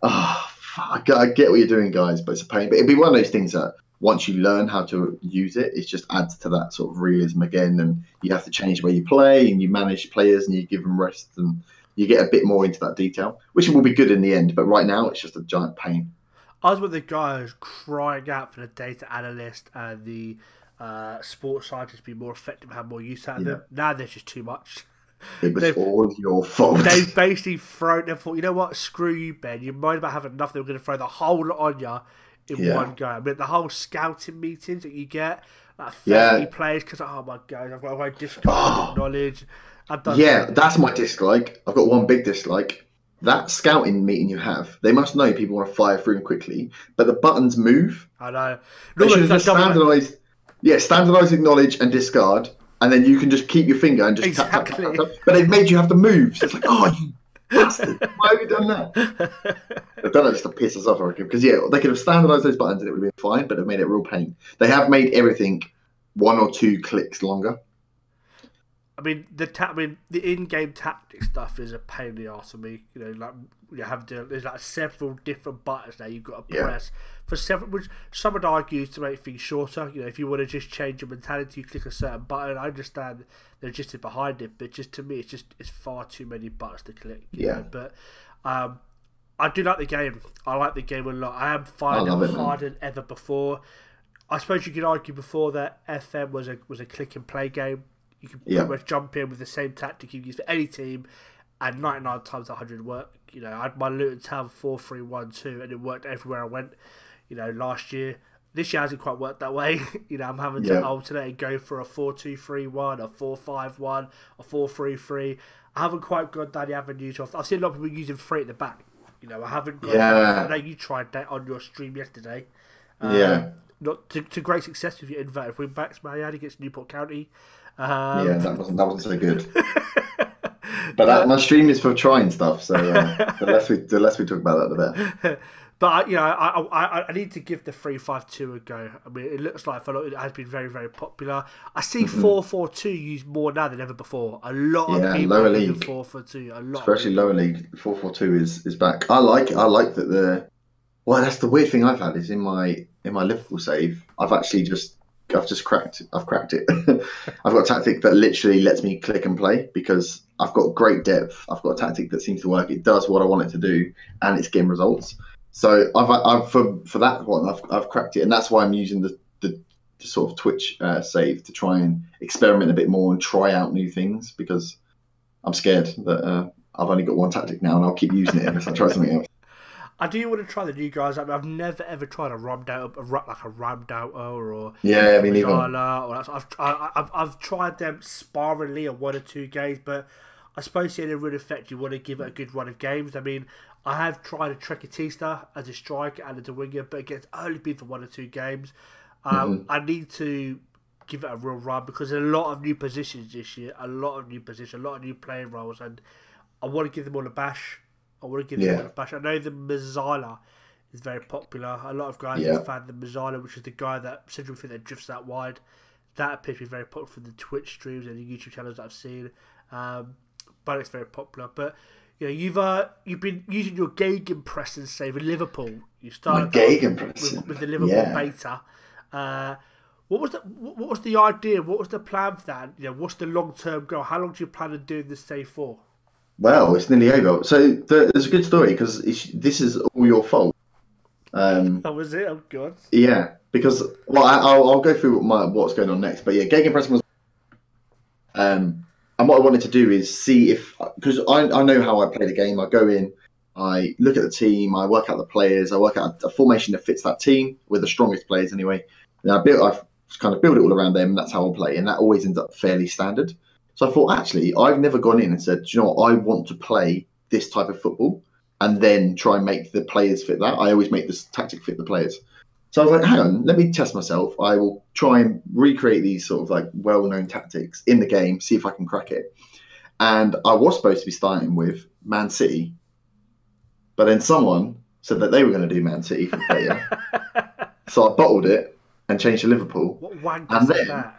I get what you're doing, guys, but it's a pain. But it'd be one of those things that once you learn how to use it, it just adds to that sort of realism again. And you have to change the way you play, and you manage players, and you give them rest, and you get a bit more into that detail, which will be good in the end. But right now, it's just a giant pain. I was with the guys crying out for the data analyst and the sports scientists to be more effective and have more use out of them. Now there's just too much. It was all your fault. They've basically thrown them. Thought, you know what? Screw you, Ben. You're worried about having enough. They were going to throw the whole lot on you in one go. I mean, the whole scouting meetings that you get, like 30 players, because oh my god, I've got a discarded knowledge. That's my dislike. I've got one big dislike. That scouting meeting you have, they must know people want to fire through them quickly, but the buttons move. I know. They should just standardise. Yeah, standardise, acknowledge, and discard. And then you can just keep your finger and just tap. But they've made you have to move. So it's like, oh, you bastard. Why have you done that? They've done it just to piss us off, I reckon. Because, they could have standardised those buttons and it would have been fine, but they've made it a real pain. They have made everything 1 or 2 clicks longer. I mean, the in-game tactic stuff is a pain in the arse for me. You know, like you have to. There's like several different buttons now you've got to press for several. Which some would argue is to make things shorter. You know, if you want to just change your mentality, you click a certain button. I understand the logistics behind it, but just to me, it's far too many buttons to click. You know? But I do like the game. I like the game a lot. I am finding it harder than ever before. I suppose you could argue before that FM was a click and play game. You can pretty much jump in with the same tactic you use for any team, and 99 times 100 work. You know, I had my Luton Town 4-3-1-2, and it worked everywhere I went. You know, last year. This year hasn't quite worked that way. You know, I'm having to alternate and go for a 4-2-3-1, a 4-5-1, a 4-3-3. I haven't quite gone down the avenues of. I've seen a lot of people using 3 at the back. You know, I haven't got that. I know you tried that on your stream yesterday. not to great success with your inverted wing backs. Man, he had against Newport County. Yeah, that wasn't so good. But my stream is for trying stuff, so the less we talk about that, the better. But I need to give the 3-5-2 a go. I mean, it looks like for a lot it has been very, very popular. I see 4-4-2 used more now than ever before. A lot of people lower are using league 4-4-2. A lot, especially lower league. 4-4-2 is back. I like it. I like that that's the weird thing I've had is in my Liverpool save. I've cracked it. I've got a tactic that literally lets me click and play because I've got great depth. I've got a tactic that seems to work. It does what I want it to do, and it's getting results. So I've for that one, I've cracked it, and that's why I'm using the sort of Twitch save to try and experiment a bit more and try out new things because I'm scared that I've only got one tactic now, and I'll keep using it unless I try something else. I do want to try the new guys. I mean, I've never ever tried a Ramdauter or me neither. I've tried them sparingly on 1 or 2 games, but I suppose the only real effect you want to give it a good run of games. I mean, I have tried a Trekatista as a striker and as a winger, but it's only been for 1 or 2 games. I need to give it a real run because there's a lot of new positions this year, a lot of new playing roles, and I want to give them all a bash. I know the Mazzala is very popular. A lot of guys have found the Mazzala, which is the guy that central midfielder that drifts out wide. That appears to be very popular from the Twitch streams and the YouTube channels that I've seen. But it's very popular. But you've been using your gegenpressing save in Liverpool. You started with the Liverpool beta. What was the idea? What was the plan for that? What's the long-term goal? How long do you plan on doing this save for? Well, it's nearly over. So there's a good story because this is all your fault. That was it. Oh God. Yeah, because I'll go through what's going on next. But yeah, gegenpressing was. And what I wanted to do is see if because I know how I play the game. I go in, I look at the team, I work out the players, I work out a formation that fits that team with the strongest players anyway. And I've kind of built it all around them. And that's how I play, and that always ends up fairly standard. So I thought, actually, I've never gone in and said, do you know what, I want to play this type of football and then try and make the players fit that. I always make this tactic fit the players. So I was like, hang on, let me test myself. I will try and recreate these sort of like well-known tactics in the game, see if I can crack it. And I was supposed to be starting with Man City, but then someone said that they were going to do Man City for player. So I bottled it and changed to Liverpool. What wank is that?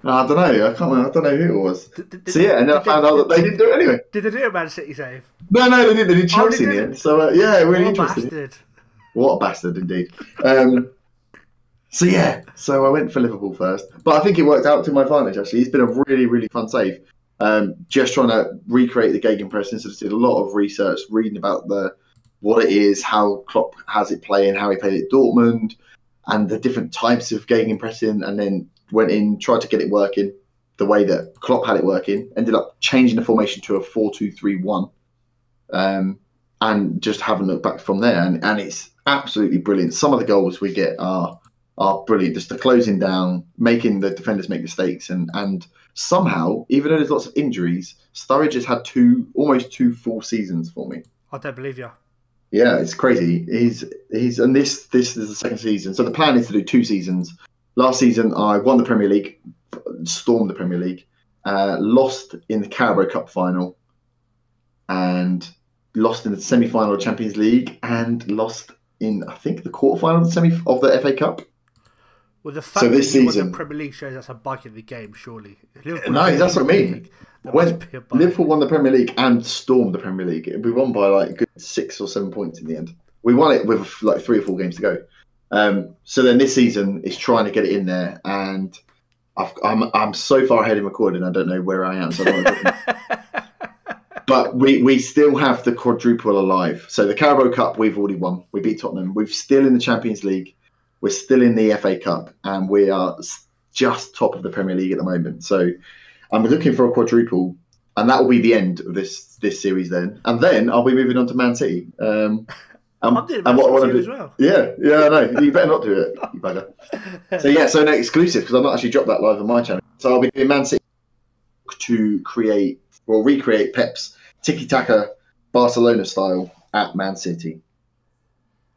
I don't know. I can't remember. I don't know who it was. And then I found out that they didn't do it anyway. Did they do a Man City save? No, they didn't. They did Chelsea in the end. So really interesting. Bastard. What a bastard, indeed. So I went for Liverpool first, but I think it worked out to my advantage. Actually, it's been a really, really fun save. Just trying to recreate the gegenpressing. So I did a lot of research, reading about what it is, how Klopp has it playing, how he played it at Dortmund, and the different types of gegenpressing, and then went in, tried to get it working the way that Klopp had it working, ended up changing the formation to a 4-2-3-1, and just haven't looked back from there. And it's absolutely brilliant. Some of the goals we get are brilliant. Just the closing down, making the defenders make mistakes, and somehow, even though there's lots of injuries, Sturridge has had almost two full seasons for me. I don't believe you. Yeah, it's crazy. He's and this is the second season. So the plan is to do 2 seasons. Last season, I won the Premier League, stormed the Premier League, lost in the Carabao Cup final, and lost in the semi-final of Champions League, and lost in, I think, the quarter-final of the FA Cup. Well, the fact that you won the Premier League shows that's a bug in the game, surely. No, that's what I mean. When Liverpool won the Premier League and stormed the Premier League, we won by like a good 6 or 7 points in the end. We won it with like 3 or 4 games to go. So then this season is trying to get it in there, and I'm so far ahead in recording, I don't know where I am. So but we still have the quadruple alive. So the Carabao Cup we've already won. We beat Tottenham. We're still in the Champions League. We're still in the FA Cup, and we are just top of the Premier League at the moment. So I'm looking for a quadruple, and that will be the end of this series then. And then I'll be moving on to Man City. I'm doing Man City as well. Yeah, I know. You better not do it, you bugger. So no exclusive, because I've not actually dropped that live on my channel. So I'll be doing Man City to recreate Pep's tiki-taka Barcelona style at Man City.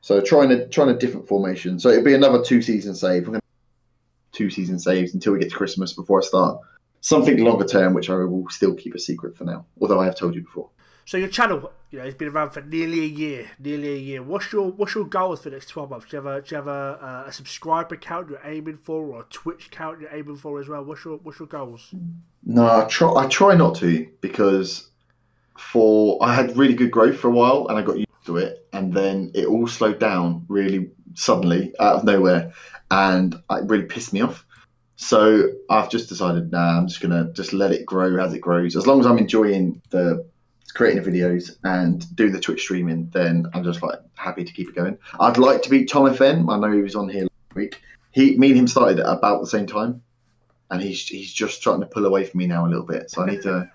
So trying a different formation. So it'll be another 2-season save. We're going to 2-season saves until we get to Christmas before I start something longer term, which I will still keep a secret for now. Although I have told you before. So your channel, it's been around for nearly a year. What's your goals for the next 12 months? Do you have a subscriber count you're aiming for, or a Twitch count you're aiming for as well? What's your goals? No, I try not to, because I had really good growth for a while and I got used to it, and then it all slowed down really suddenly out of nowhere, and it really pissed me off. So I've just decided, I'm just gonna let it grow as it grows. As long as I'm enjoying creating the videos and doing the Twitch streaming, then I'm just happy to keep it going. I'd like to beat Tom FM. I know he was on here last week. Me and him started at about the same time, and he's just trying to pull away from me now a little bit. So I need to.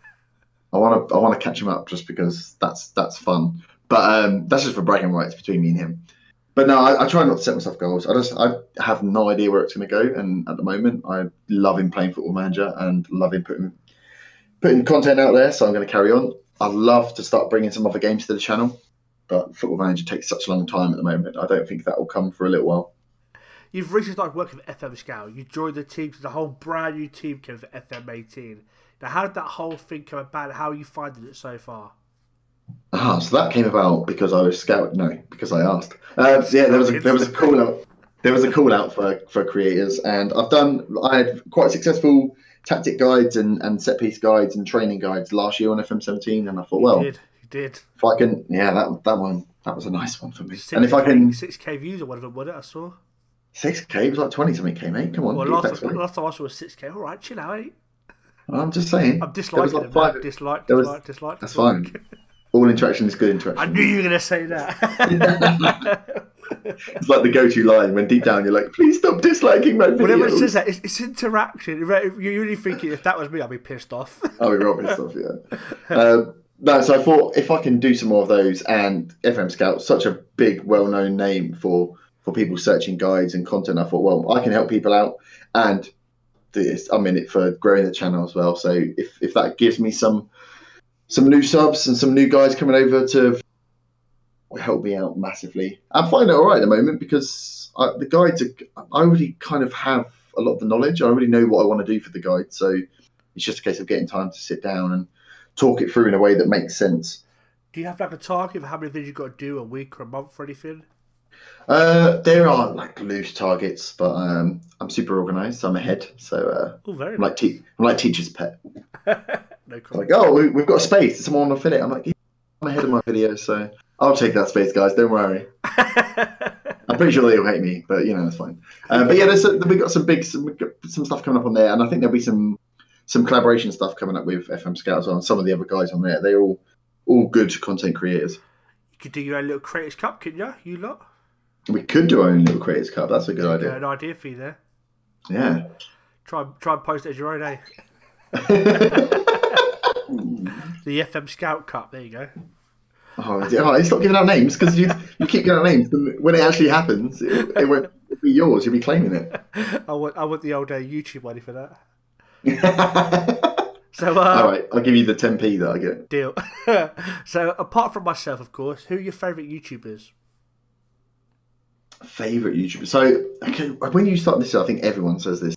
I want to catch him up, just because that's fun. But that's just for bragging rights between me and him. But no, I try not to set myself goals. I have no idea where it's going to go, and at the moment I love him playing Football Manager and love him putting content out there. So I'm going to carry on. I'd love to start bringing some other games to the channel, but Football Manager takes such a long time at the moment. I don't think that will come for a little while. You've recently started working with FM Scout. You joined the team, the whole brand new team came for FM18. Now, how did that whole thing come about? How are you finding it so far? So that came about because I was scout. No, because I asked. Yeah, there was a call out. There was a call out for creators, and I had quite successful tactic guides and set piece guides and training guides last year on FM17, and I thought, you did. If I can, that was a nice one for me. 6K, and if I can, 6K views or whatever, wasn't it? I saw 6K was like 20 something K, mate. Come on. Well, last time I saw was 6K. All right, chill out, mate. I'm just saying. I'm disliking it. Dislike. That's fine. All interaction is good interaction. I knew you were going to say that. It's like the go-to line when deep down you're like, please stop disliking my videos. Whenever it says that, it's interaction. You're really thinking, if that was me, I'd be pissed off. I'll be real pissed off, yeah. No, so I thought if I can do some more of those, and FM Scout's such a big, well-known name for people searching guides and content, I thought, well, I can help people out, and I'm in it for growing the channel as well. So if that gives me some new subs and some new guys coming over to help me out massively. I'm finding it all right at the moment, because the guides I already kind of have a lot of the knowledge. I already know what I want to do for the guide, so it's just a case of getting time to sit down and talk it through in a way that makes sense. Do you have a target of how many videos you've got to do a week or a month or anything? There are loose targets, but I'm super organised, so I'm ahead. So very I'm like teacher's pet. No comment. We've got a space. Does someone want to fill it? I'm like, I'm ahead of my video, so I'll take that space, guys. Don't worry. I'm pretty sure they'll hate me, but that's fine. But yeah, we got some stuff coming up on there, and I think there'll be some collaboration stuff coming up with FM Scout as well, and some of the other guys on there. They're all good content creators. You could do your own little Creators Cup, couldn't you? You lot. We could do our own little Creators Cup. That's a good idea. An idea for you there. Yeah. Try and post it as your own, eh? The FM Scout Cup. There you go. Stop giving out names, because you keep giving out names, and when it actually happens, it won't be yours. You'll be claiming it. I want the old YouTube money for that. So all right, I'll give you the 10p that I get. Deal. So apart from myself, of course, who are your favourite YouTubers? Favourite YouTuber. So when you start this, I think everyone says this,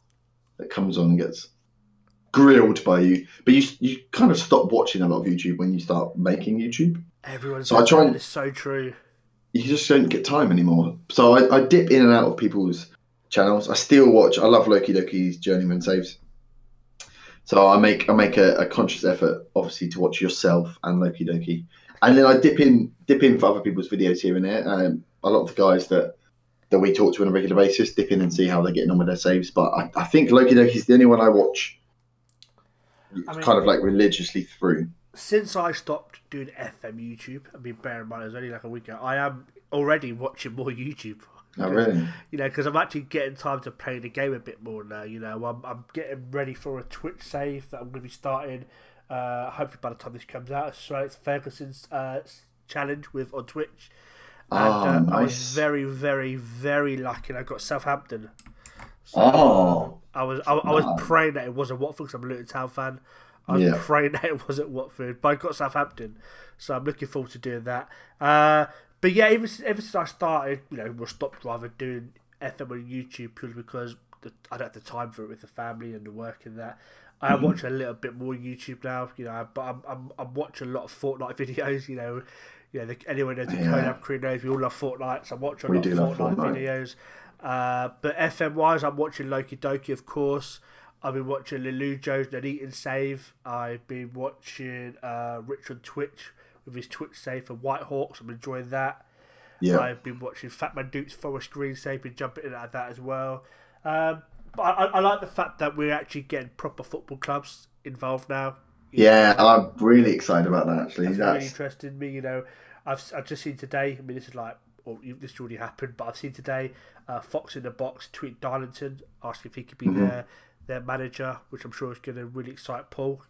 that comes on and gets grilled by you, but you kind of stop watching a lot of YouTube when you start making YouTube. Everyone's so it's so true. You just don't get time anymore. So I dip in and out of people's channels. I still watch. I love Loki Doki's Journeyman Saves. So I make a conscious effort, obviously, to watch yourself and Loki Doki, and then I dip in for other people's videos here and there. A lot of the guys that we talk to on a regular basis dip in and see how they're getting on with their saves. But I think Loki Doki's the only one I watch kind of religiously through. Since I stopped doing FM YouTube, bear in mind it was only a week ago, I am already watching more YouTube. Oh, really? Because I'm actually getting time to play the game a bit more now. I'm getting ready for a Twitch save that I'm going to be starting. Hopefully by the time this comes out, so it's Ferguson's challenge on Twitch. And nice. I was very, very, very lucky. And I got Southampton. So, I was praying that it wasn't Watford, because I'm a Luton Town fan. I was praying that it wasn't Watford, but I got Southampton, so I'm looking forward to doing that. But yeah, ever since I started, stopped rather doing FM on YouTube purely because I don't have the time for it with the family and the work and that. I watch a little bit more YouTube now, but I'm watching a lot of Fortnite videos, anyone knows the Collab crew knows we all love Fortnite, so I'm watching a lot of Fortnite videos. But FM wise, I'm watching Loki Doki, of course. I've been watching Lelujo's No Eat and Save. I've been watching Rich on Twitch with his Twitch save for Whitehawks. I'm enjoying that. Yeah. I've been watching Fatman Duke's Forest Green save, been jumping in at that as well. But I like the fact that we're actually getting proper football clubs involved now. I'm really excited about that, actually. That's really interesting me. I've just seen today, I mean, this is like, this already happened, but I've seen today Fox in the Box tweet Darlington, asking if he could be their manager, which I'm sure is going to really excite Paul.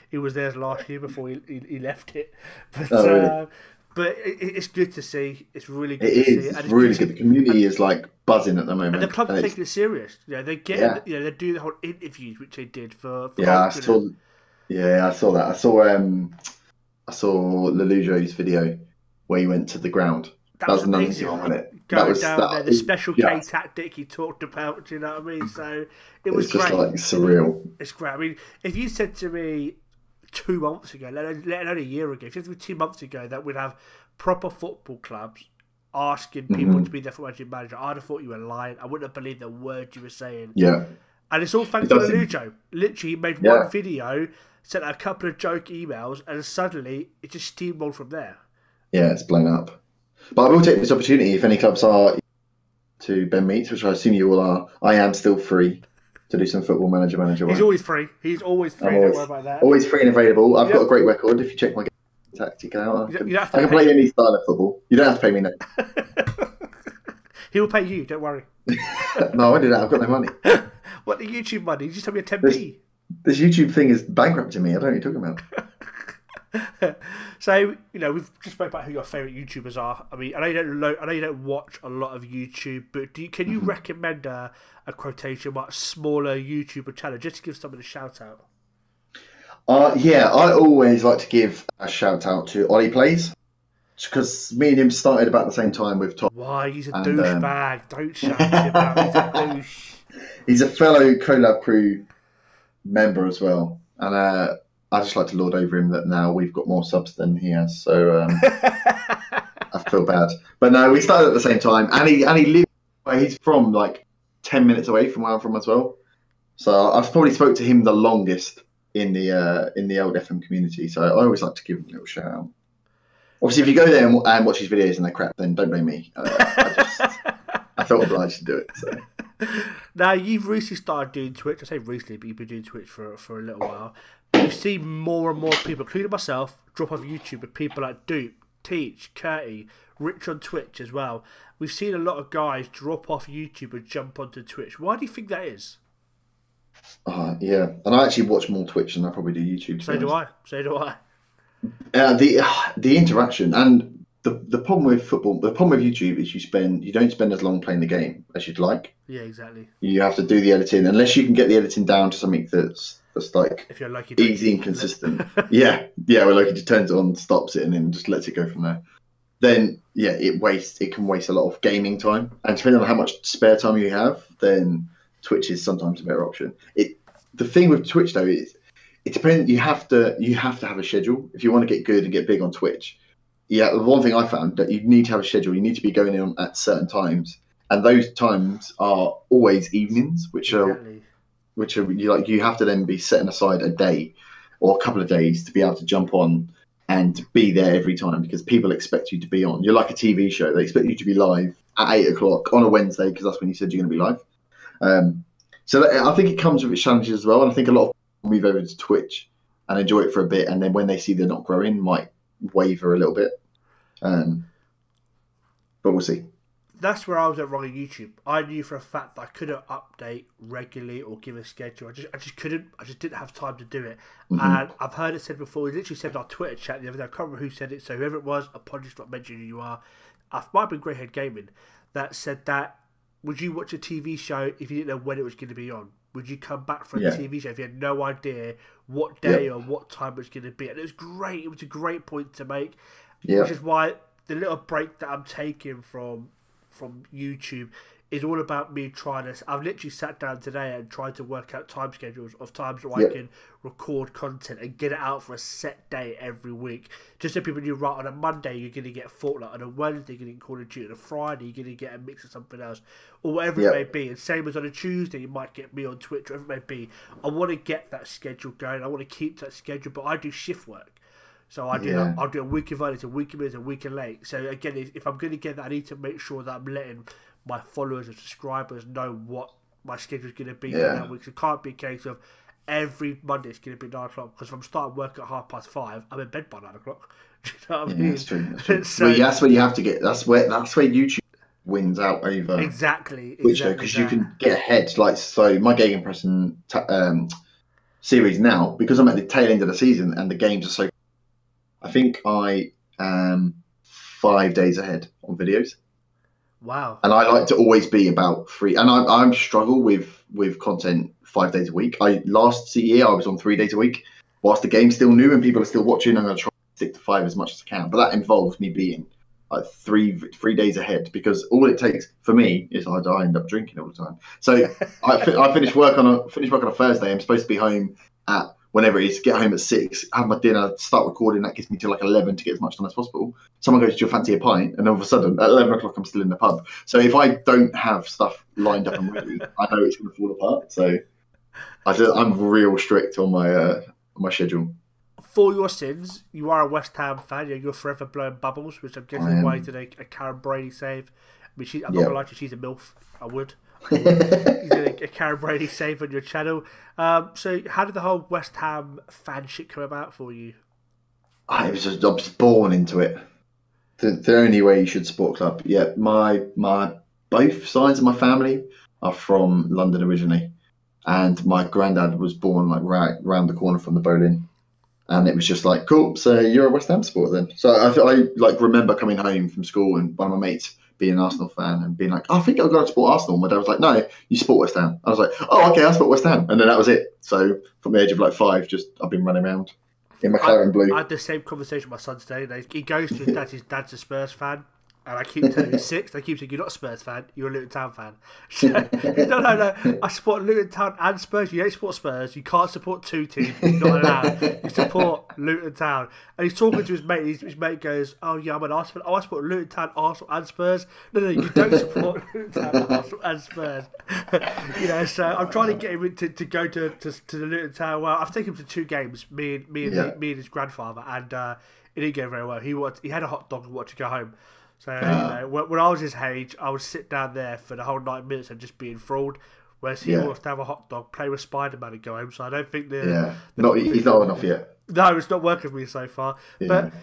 He was there last year before he left it. But, really? But it's good to see. It's really good to see. It's really good. The community is like buzzing at the moment. And the club's taking it serious. They get they're doing the whole interviews, which they did for I saw that. I saw Lelujo's video where he went to the ground. That was amazing, wasn't it? Going down there, the special K tactic he talked about, do you know what I mean? So it was great. Just like surreal. It's great. I mean, if you said to me 2 months ago, let alone a year ago, if you said to me 2 months ago that we'd have proper football clubs asking people to be their football manager, I'd have thought you were lying. I wouldn't have believed the words you were saying. Yeah. And it's all thanks to Lelujo. Literally, he made one video, sent out a couple of joke emails, and suddenly it just steamrolled from there. Yeah, it's blown up. But I will take this opportunity, if any clubs are to Ben Meets, which I assume you all are, I am still free to do some football manager work. He's always free. Don't worry about that. Always free and available. I've got a great record. If you check my tactic out, I can play any style of football. You don't have to pay me now. He will pay you, don't worry. No, I do that. I've got no money. What, the YouTube money? You just tell me a 10p. This YouTube thing is bankrupting me. I don't know what you're talking about. So, we've just spoke about who your favourite YouTubers are. I mean, I know you don't watch a lot of YouTube, but can you recommend a quotation mark smaller YouTuber channel just to give someone a shout out? I always like to give a shout out to Ollie Plays, because me and him started about the same time with Tom. Why, he's a douchebag. Don't shout him out. He's a douche. He's a fellow Collab crew member as well, and I just like to lord over him that now we've got more subs than he has, so I feel bad. But no, we started at the same time, and he lives where he's from, like 10 minutes away from where I'm from as well. So I've probably spoke to him the longest in the old FM community. So I always like to give him a little shout out. Obviously, if you go there and watch his videos and they're crap, then don't blame me. I felt obliged to do it. So. Now, you've recently started doing Twitch. I say recently, but you've been doing Twitch for a little while. You see more and more people, including myself, drop off YouTube with people like Dupe, Teach, Curty, Rich on Twitch as well. We've seen a lot of guys drop off YouTube and jump onto Twitch. Why do you think that is? Yeah, and I actually watch more Twitch than I probably do YouTube. So do I. The interaction and the problem with football, the problem with YouTube is you don't spend as long playing the game as you'd like. Yeah, exactly. You have to do the editing, unless you can get the editing down to something that's like, if you're lucky, easy and consistent. yeah, well, like, it just turns it on, stops it, and then just lets it go from there. Then it can waste a lot of gaming time, and depending on how much spare time you have, then Twitch is sometimes a better option. The thing with Twitch though is it depends. You have to have a schedule if you want to get good and get big on Twitch. Yeah, the one thing I found that you need to have a schedule. You need to be going in at certain times, and those times are always evenings, which are you have to then be setting aside a day or a couple of days to be able to jump on and be there every time, because people expect you to be on. You're like a TV show. They expect you to be live at 8 o'clock on a Wednesday, because that's when you said you're going to be live. I think it comes with its challenges as well. And I think a lot of people move over to Twitch and enjoy it for a bit, and then when they see they're not growing, might waver a little bit. But we'll see. That's where I was at wrong on YouTube. I knew for a fact that I couldn't update regularly or give a schedule. I just couldn't. I just didn't have time to do it. Mm-hmm. And I've heard it said before. We literally said in our Twitter chat the other day. I can't remember who said it. So whoever it was, apologies for not mentioning who you are. I might have been Greyhead Gaming that said that. Would you watch a TV show if you didn't know when it was going to be on? Would you come back for a TV show if you had no idea what day or what time it was going to be? And it was great. It was a great point to make. Which is why the little break that I'm taking from YouTube is all about me trying to. I've literally sat down today and tried to work out time schedules of times where I can record content and get it out for a set day every week. Just so people knew, right, on a Monday you're going to get Fortnite, on a Wednesday you're going to get Call of Duty, on a Friday you're going to get a mix of something else, or whatever it may be. And same as on a Tuesday you might get me on Twitch, whatever it may be. I want to get that schedule going. I want to keep that schedule, but I do shift work. So I'll do a week of early, a week of mid, a week of late. So again, if I'm going to get that, I need to make sure that I'm letting my followers and subscribers know what my schedule is going to be for that week. So it can't be a case of every Monday it's going to be 9 o'clock, because if I'm starting work at 5:30, I'm in bed by 9 o'clock. Do you know what I mean? That's true. That's true. So, that's where you have to get. That's where YouTube wins out over exactly because you can get ahead. Like, so my Gegenpressing series now, because I'm at the tail end of the season and the games are so. I think I am 5 days ahead on videos. Wow. And I like to always be about 3. And I struggle with content 5 days a week. Last year I was on 3 days a week. Whilst the game's still new and people are still watching, I'm going to try to stick to 5 as much as I can. But that involves me being like 3 days ahead, because all it takes for me is I end up drinking all the time. So I finish work on a Thursday. I'm supposed to be home at whenever it is, get home at 6, have my dinner, start recording. That gives me till like 11 to get as much done as possible. Someone goes, do you fancy a pint? And all of a sudden, at 11 o'clock, I'm still in the pub. So if I don't have stuff lined up and ready, I know it's going to fall apart. So I'm real strict on my schedule. For your sins, you are a West Ham fan. You're forever blowing bubbles, which I'm guessing why you did a Karen Brady save. I mean, I'm not going to lie to you, she's a MILF. I would. You did a Karen Brady save on your channel. So how did the whole West Ham fan shit come about for you? I was born into it. The only way you should support a club. Yeah, my both sides of my family are from London originally, and my granddad was born like right round the corner from the bowling, and it was just like, cool. So you're a West Ham supporter then? So I like remember coming home from school and one of my mates being an Arsenal fan and being like, oh, I think I'm going to support Arsenal. My dad was like, no, you support West Ham. I was like, oh, okay, I support West Ham. And then that was it. So from the age of like 5, I've been running around in McLaren blue. I had the same conversation with my son today. He goes to his dad's a Spurs fan. And I keep telling him 6. They keep saying, you're not a Spurs fan, you're a Luton Town fan. So, no. I support Luton Town and Spurs. You don't support Spurs. You can't support 2 teams. It's not allowed. You support Luton Town. And he's talking to his mate. His mate goes, oh, yeah, I'm an Arsenal fan. Oh, I support Luton Town, Arsenal and Spurs. No, you don't support Luton Town, Arsenal and Spurs. So I'm trying to get him to go to the Luton Town. Well, I've taken him to 2 games, me and his grandfather. And it didn't go very well. He had a hot dog and wanted to go home. So when I was his age, I would sit down there for the whole 9 minutes and just be enthralled. Whereas he wants to have a hot dog, play with Spider-Man and go home. So I don't think he's not enough yet. No, it's not working for me so far. Yeah. But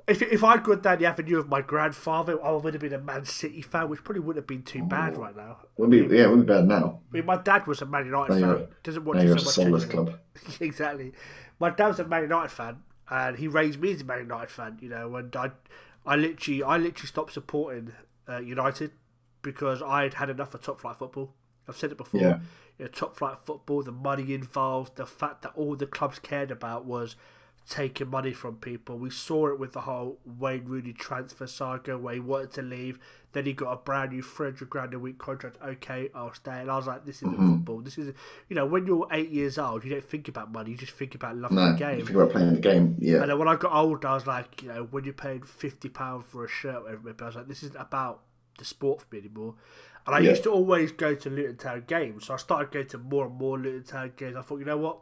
if I'd gone down the avenue of my grandfather, I would have been a Man City fan, which probably wouldn't have been too bad right now. Wouldn't be bad now. I mean, my dad was a Man United fan. Doesn't watch it so much. A soulless club. Exactly. My dad was a Man United fan, and he raised me as a Man United fan. And I literally stopped supporting United because I'd had enough of top flight football. I've said it before. Yeah. Top flight football, the money involved, the fact that all the clubs cared about was taking money from people. We saw it with the whole Wayne Rooney transfer saga where he wanted to leave. Then he got a brand new £300,000 a week contract. Okay, I'll stay. And I was like, this isn't football. This is, when you're 8 years old, you don't think about money. You just think about loving the game. You think about playing the game. Yeah. And then when I got older, I was like, when you're paying £50 for a shirt, I was like, this isn't about the sport for me anymore. And I used to always go to Luton Town games. So I started going to more and more Luton Town games. I thought, you know what?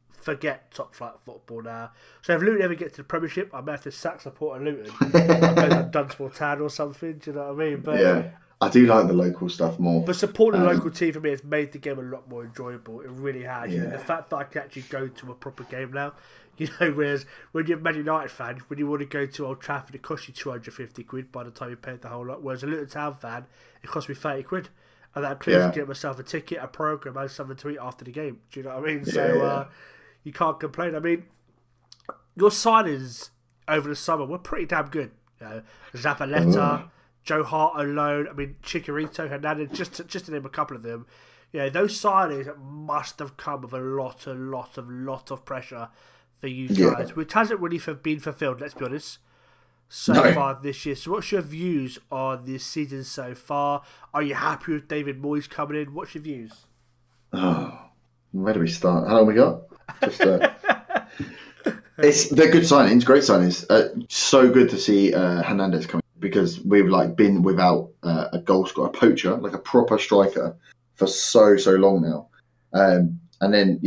Forget top flight football now. So if Luton ever gets to the Premiership, I may have to sack support Luton. I'll go to Dunstable Town or something. Do you know what I mean? But I do like the local stuff more. But supporting the local team for me has made the game a lot more enjoyable. It really has. The fact that I can actually go to a proper game now. Whereas when you're a Man United fan, when you want to go to Old Trafford, it costs you £250 by the time you paid the whole lot. Whereas a Luton Town fan, it cost me £30. And that includes getting myself a ticket, a programme, and something to eat after the game. Do you know what I mean? So you can't complain. I mean, your signings over the summer were pretty damn good. Zabaleta, Joe Hart alone. I mean, Chicharito, Hernandez, just to name a couple of them. Those signings must have come with a lot of pressure for you guys, which hasn't really been fulfilled. Let's be honest. so far this year. So what's your views on this season so far? Are you happy with David Moyes coming in? What's your views? Oh, where do we start? How long we got? Just, they're good signings, great signings. So good to see Hernandez coming, because we've been without a goal scorer, a poacher, like a proper striker for so long now. And then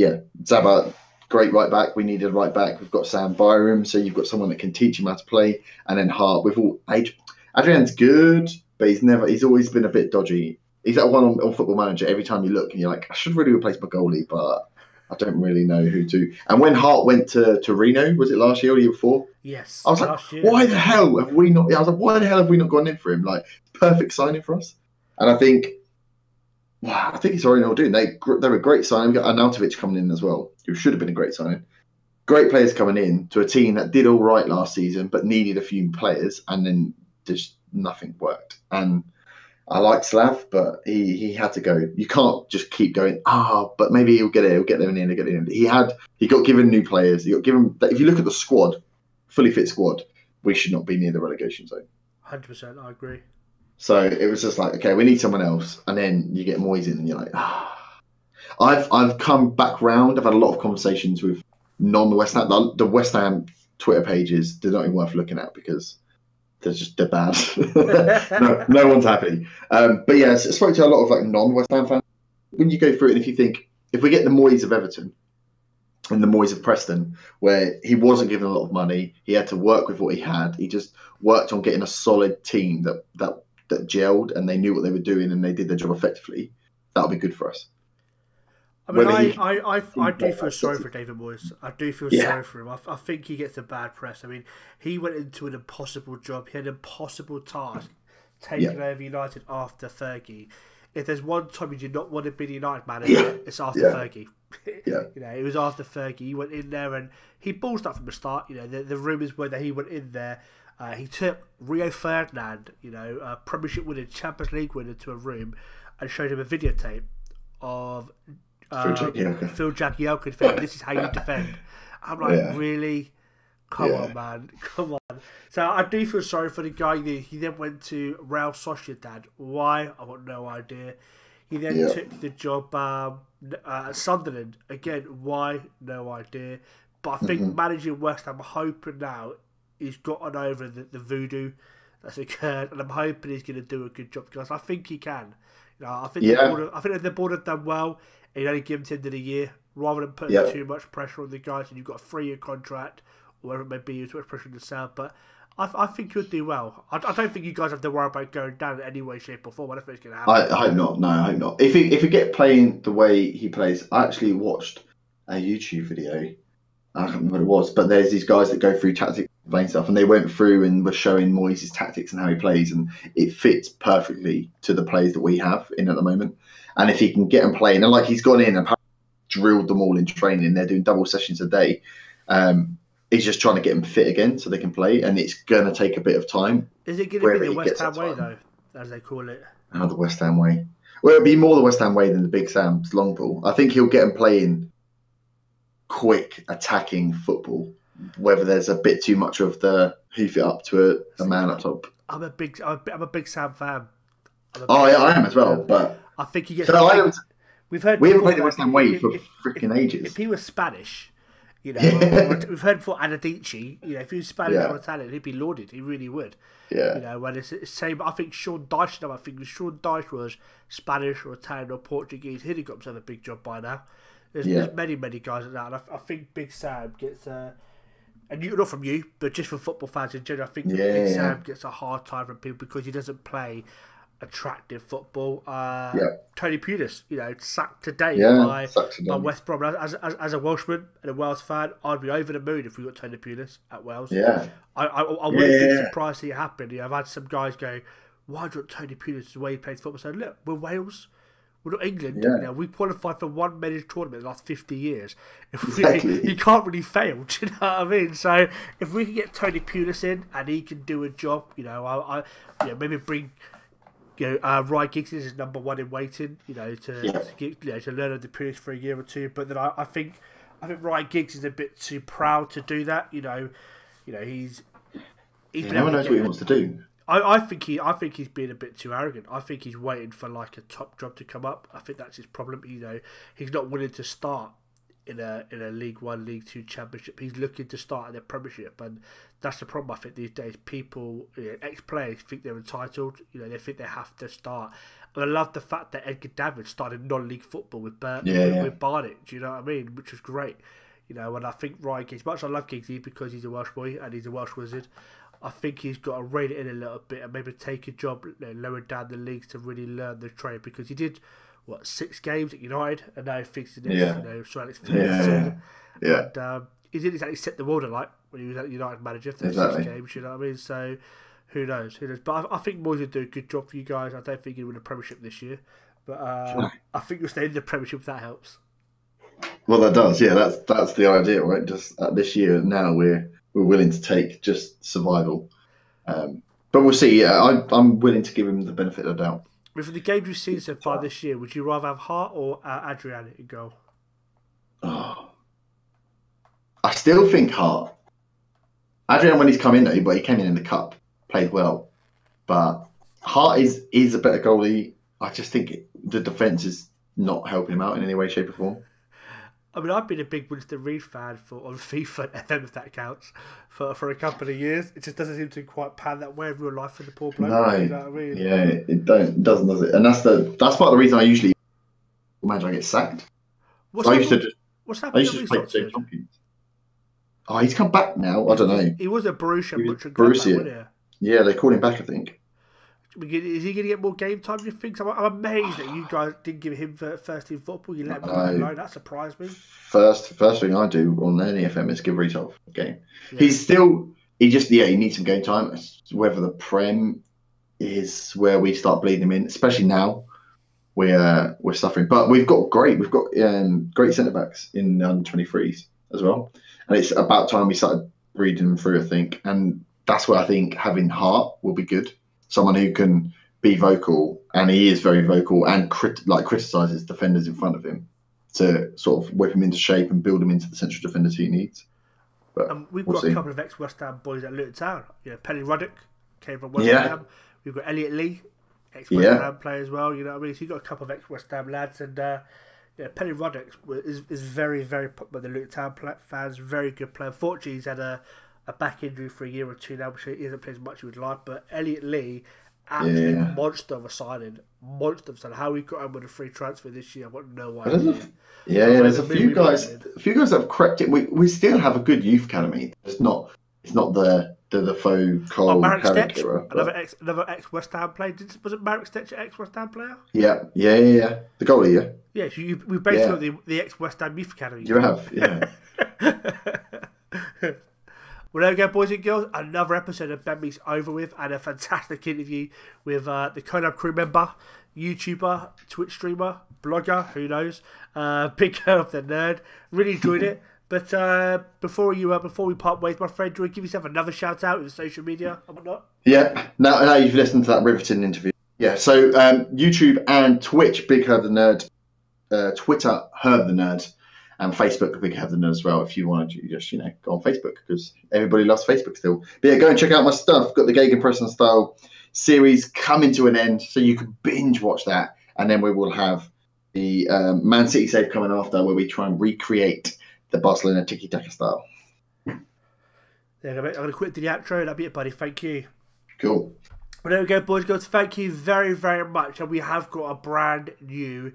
Zaba, great right back. We needed a right back. We've got Sam Byram, so you've got someone that can teach him how to play. And then Hart. With all Adrian's good, but he's always been a bit dodgy. He's that one on Football Manager. Every time you look and you're like, I should really replace my goalie, but I don't really know who to. And when Hart went to Reno, was it last year or the year before? Yes. I was like, why the hell have we not? I was like, why the hell have we not gone in for him? Like, perfect signing for us. And I think it's already all doing. They're a great signing. We got Arnautovic coming in as well, who should have been a great signing. Great players coming in to a team that did all right last season, but needed a few players, and then just nothing worked. And I like Slav, but he had to go. You can't just keep going. But maybe he'll get it. He'll get them in. He'll get it in. He got given new players. He got given. If you look at the squad, fully fit squad, we should not be near the relegation zone. 100%, I agree. So it was just like, okay, we need someone else, and then you get Moyes in, and you're like, I've come back round. I've had a lot of conversations with non-West Ham. The West Ham Twitter pages, they're not even worth looking at because they're bad. no one's happy. But yeah, I spoke to a lot of non-West Ham fans. When you go through it, and if you think, if we get the Moyes of Everton and the Moyes of Preston, where he wasn't given a lot of money, he had to work with what he had. He just worked on getting a solid team that gelled, and they knew what they were doing, and they did their job effectively. That'll be good for us. I mean, I do feel sorry for David Moyes. I do feel sorry for him. I think he gets a bad press. I mean, he went into an impossible job. He had an impossible task, taking over United after Fergie. If there's one time you do not want to be the United manager, it's after Fergie. It was after Fergie. He went in there and he ballsed up from the start. The rumours were that he went in there. He took Rio Ferdinand, a Premiership winner, Champions League winner, to a room and showed him a videotape of Phil Jagielka defending. This is how you defend. I'm like, really? Come on, man. Come on. So I do feel sorry for the guy. He then went to Real Sociedad. Why? I've got no idea. He then took the job at Sunderland. Again, why? No idea. But I think managing West Ham, I'm hoping now he's gotten over the voodoo that's occurred, and I'm hoping he's going to do a good job, because I think he can. I think the board have done well. And only give him to the end of the year, rather than putting too much pressure on the guys. And you've got a 3-year contract, or whatever it may be, too much pressure on yourself. But I think he'll do well. I don't think you guys have to worry about going down in any way, shape, or form. I don't think it's going to happen. I hope not. No, I hope not. If we get playing the way he plays, I actually watched a YouTube video. I can't remember what it was, but there's these guys that go through tactics and stuff, and they went through and were showing Moyes' tactics and how he plays, and it fits perfectly to the players that we have in at the moment. And if he can get them playing, and he's gone in and drilled them all in training, they're doing double sessions a day. He's just trying to get them fit again so they can play, and it's going to take a bit of time. Is it going to be the West Ham way, though, as they call it? Oh, the West Ham way. Well, it'll be more the West Ham way than the Big Sam's long ball. I think he'll get them playing quick, attacking football, whether there's a bit too much of the hoof it up to a man up top. I'm a big Sam fan. I am as well, but I think he gets. We haven't played the West Ham way for freaking ages. If he was Spanish, we've heard before Anadici. If he was Spanish or Italian, he'd be lauded. He really would. Yeah. When it's the same. I think Sean Dyche. I think if Sean Dyche was Spanish or Italian or Portuguese, he'd have got himself a big job by now. There's many guys like that, and I think Big Sam gets and not from you, but just from football fans in general. I think Big Sam gets a hard time from people because he doesn't play attractive football. Tony Pulis, sacked today by West Brom. As a Welshman and a Wales fan, I'd be over the moon if we got Tony Pulis at Wales. I wouldn't be surprised to see it happen. I've had some guys go, "Why do you want Tony Pulis the way he plays football?" So look, we're Wales. We're not England. We qualified for one men's tournament in the last 50 years. You can't really fail. Do you know what I mean? So if we can get Tony Pulis in and he can do a job, maybe bring. Ryan Giggs is number one in waiting. To learn the Pulis for a year or two. But then I think Ryan Giggs is a bit too proud to do that. He's no one knows what he wants to do. I think he's being a bit too arrogant. I think he's waiting for like a top job to come up. I think that's his problem. He's not willing to start in a League One, League Two championship. He's looking to start in the Premiership, and that's the problem. I think these days, people, ex-players think they're entitled. They think they have to start. And I love the fact that Edgar Davids started non-league football with Barnet. Do you know what I mean? Which was great. And I think Ryan Giggs, much I love Giggsy because he's a Welsh boy and he's a Welsh wizard, I think he's got to rein it in a little bit and maybe take a job lower down the leagues to really learn the trade, because he did 6 games at United and now he thinks it is. So it's And he didn't exactly set the world alight when he was at United manager for 6 games. You know what I mean? So who knows? But I think Moyes will do a good job for you guys. I don't think he'll win a Premiership this year, but I think you'll stay in the Premiership if that helps. Well, that does. Yeah, that's the idea, right? Just this year now we're willing to take just survival, but we'll see. Yeah, I'm willing to give him the benefit of the doubt. With the games you've seen so far this year, would you rather have Hart or Adrian in goal? Oh, I still think Hart. Adrian, when he's come in though, but he came in the cup, played well, but Hart is a better goalie. I just think the defence is not helping him out in any way, shape, or form. I mean, I've been a big Winston Reid fan on FIFA and FM, if that counts, for a couple of years. It just doesn't seem to quite pan that way in real life for the poor bloke. No, you know what I mean? Yeah, it doesn't, does it? And that's part of the reason I usually imagine I get sacked. What's happened to Reece? Oh, he's come back now. I don't know. He was at Borussia Mönchengladbach. Yeah, they called him back, I think. Is he going to get more game time, do you think? I'm amazed that you guys didn't give him first team football. You let him go alone. That surprised me. First thing I do on any FM is give Reece a game. Yeah. He needs some game time. Whether the Prem is where we start bleeding him in, especially now, we're suffering. But we've got great centre backs in the under 23s as well, and it's about time we started reading them through, I think, and that's where I think having Hart will be good. Someone who can be vocal, and he is very vocal, and criticises defenders in front of him to sort of whip him into shape and build him into the central defenders he needs. But we've got a couple of ex-West Ham boys at Luton Town. Penny Ruddock came from West Ham. We've got Elliot Lee, ex-West Ham player as well. You know what I mean? So you've got a couple of ex-West Ham lads, and Penny Ruddock is very, very popular with the Luton Town fans. Very good player. Unfortunately, he's had a back injury for a year or two now, which he hasn't played as much as he would like. But Elliot Lee, absolute monster of a signing. Monster of a signing. How he got him with a free transfer this year, I've got no idea. There's a few guys that have crept it. We still have a good youth academy. It's not the faux Cole character. Another ex-West Ham player. Was it Marek Stech an ex-West Ham player? Yeah. The goalie, yeah. Yeah, so we basically got the ex-West Ham youth academy. You have, yeah. Well, there we go, boys and girls. Another episode of Ben Meets over with, and a fantastic interview with the Collab crew member, YouTuber, Twitch streamer, blogger, who knows, Big Herb the Nerd. Really enjoyed it. But before we part ways, my friend, do you want to give yourself another shout out with social media and whatnot? Yeah. Now you've listened to that riveting interview. Yeah. So YouTube and Twitch, Big Herb the Nerd. Twitter, Herb the Nerd. And Facebook, Big Herb the Nerd as well, if you want to just, go on Facebook, because everybody loves Facebook still. But yeah, go and check out my stuff. Got the Gegenpressing Style series coming to an end, so you can binge watch that. And then we will have the Man City save coming after, where we try and recreate the Barcelona tiki-taka style. There you go, mate. I'm going to quit the outro. That'll be it, buddy. Thank you. Cool. Well, there we go, boys and girls. Thank you very, very much. And we have got a brand new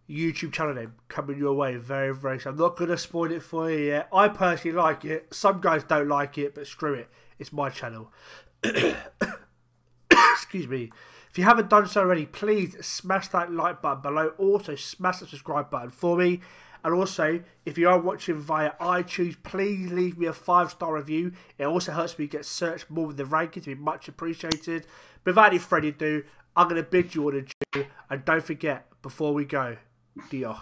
YouTube channel name coming your way very, very soon. I'm not going to spoil it for you yet. I personally like it. Some guys don't like it, but screw it. It's my channel. Excuse me. If you haven't done so already, please smash that like button below. Also, smash the subscribe button for me. And also, if you are watching via iTunes, please leave me a 5-star review. It also helps me get searched more with the rankings. It'd be much appreciated. But without any further ado, I'm going to bid you all adieu. And don't forget, before we go, Diolch.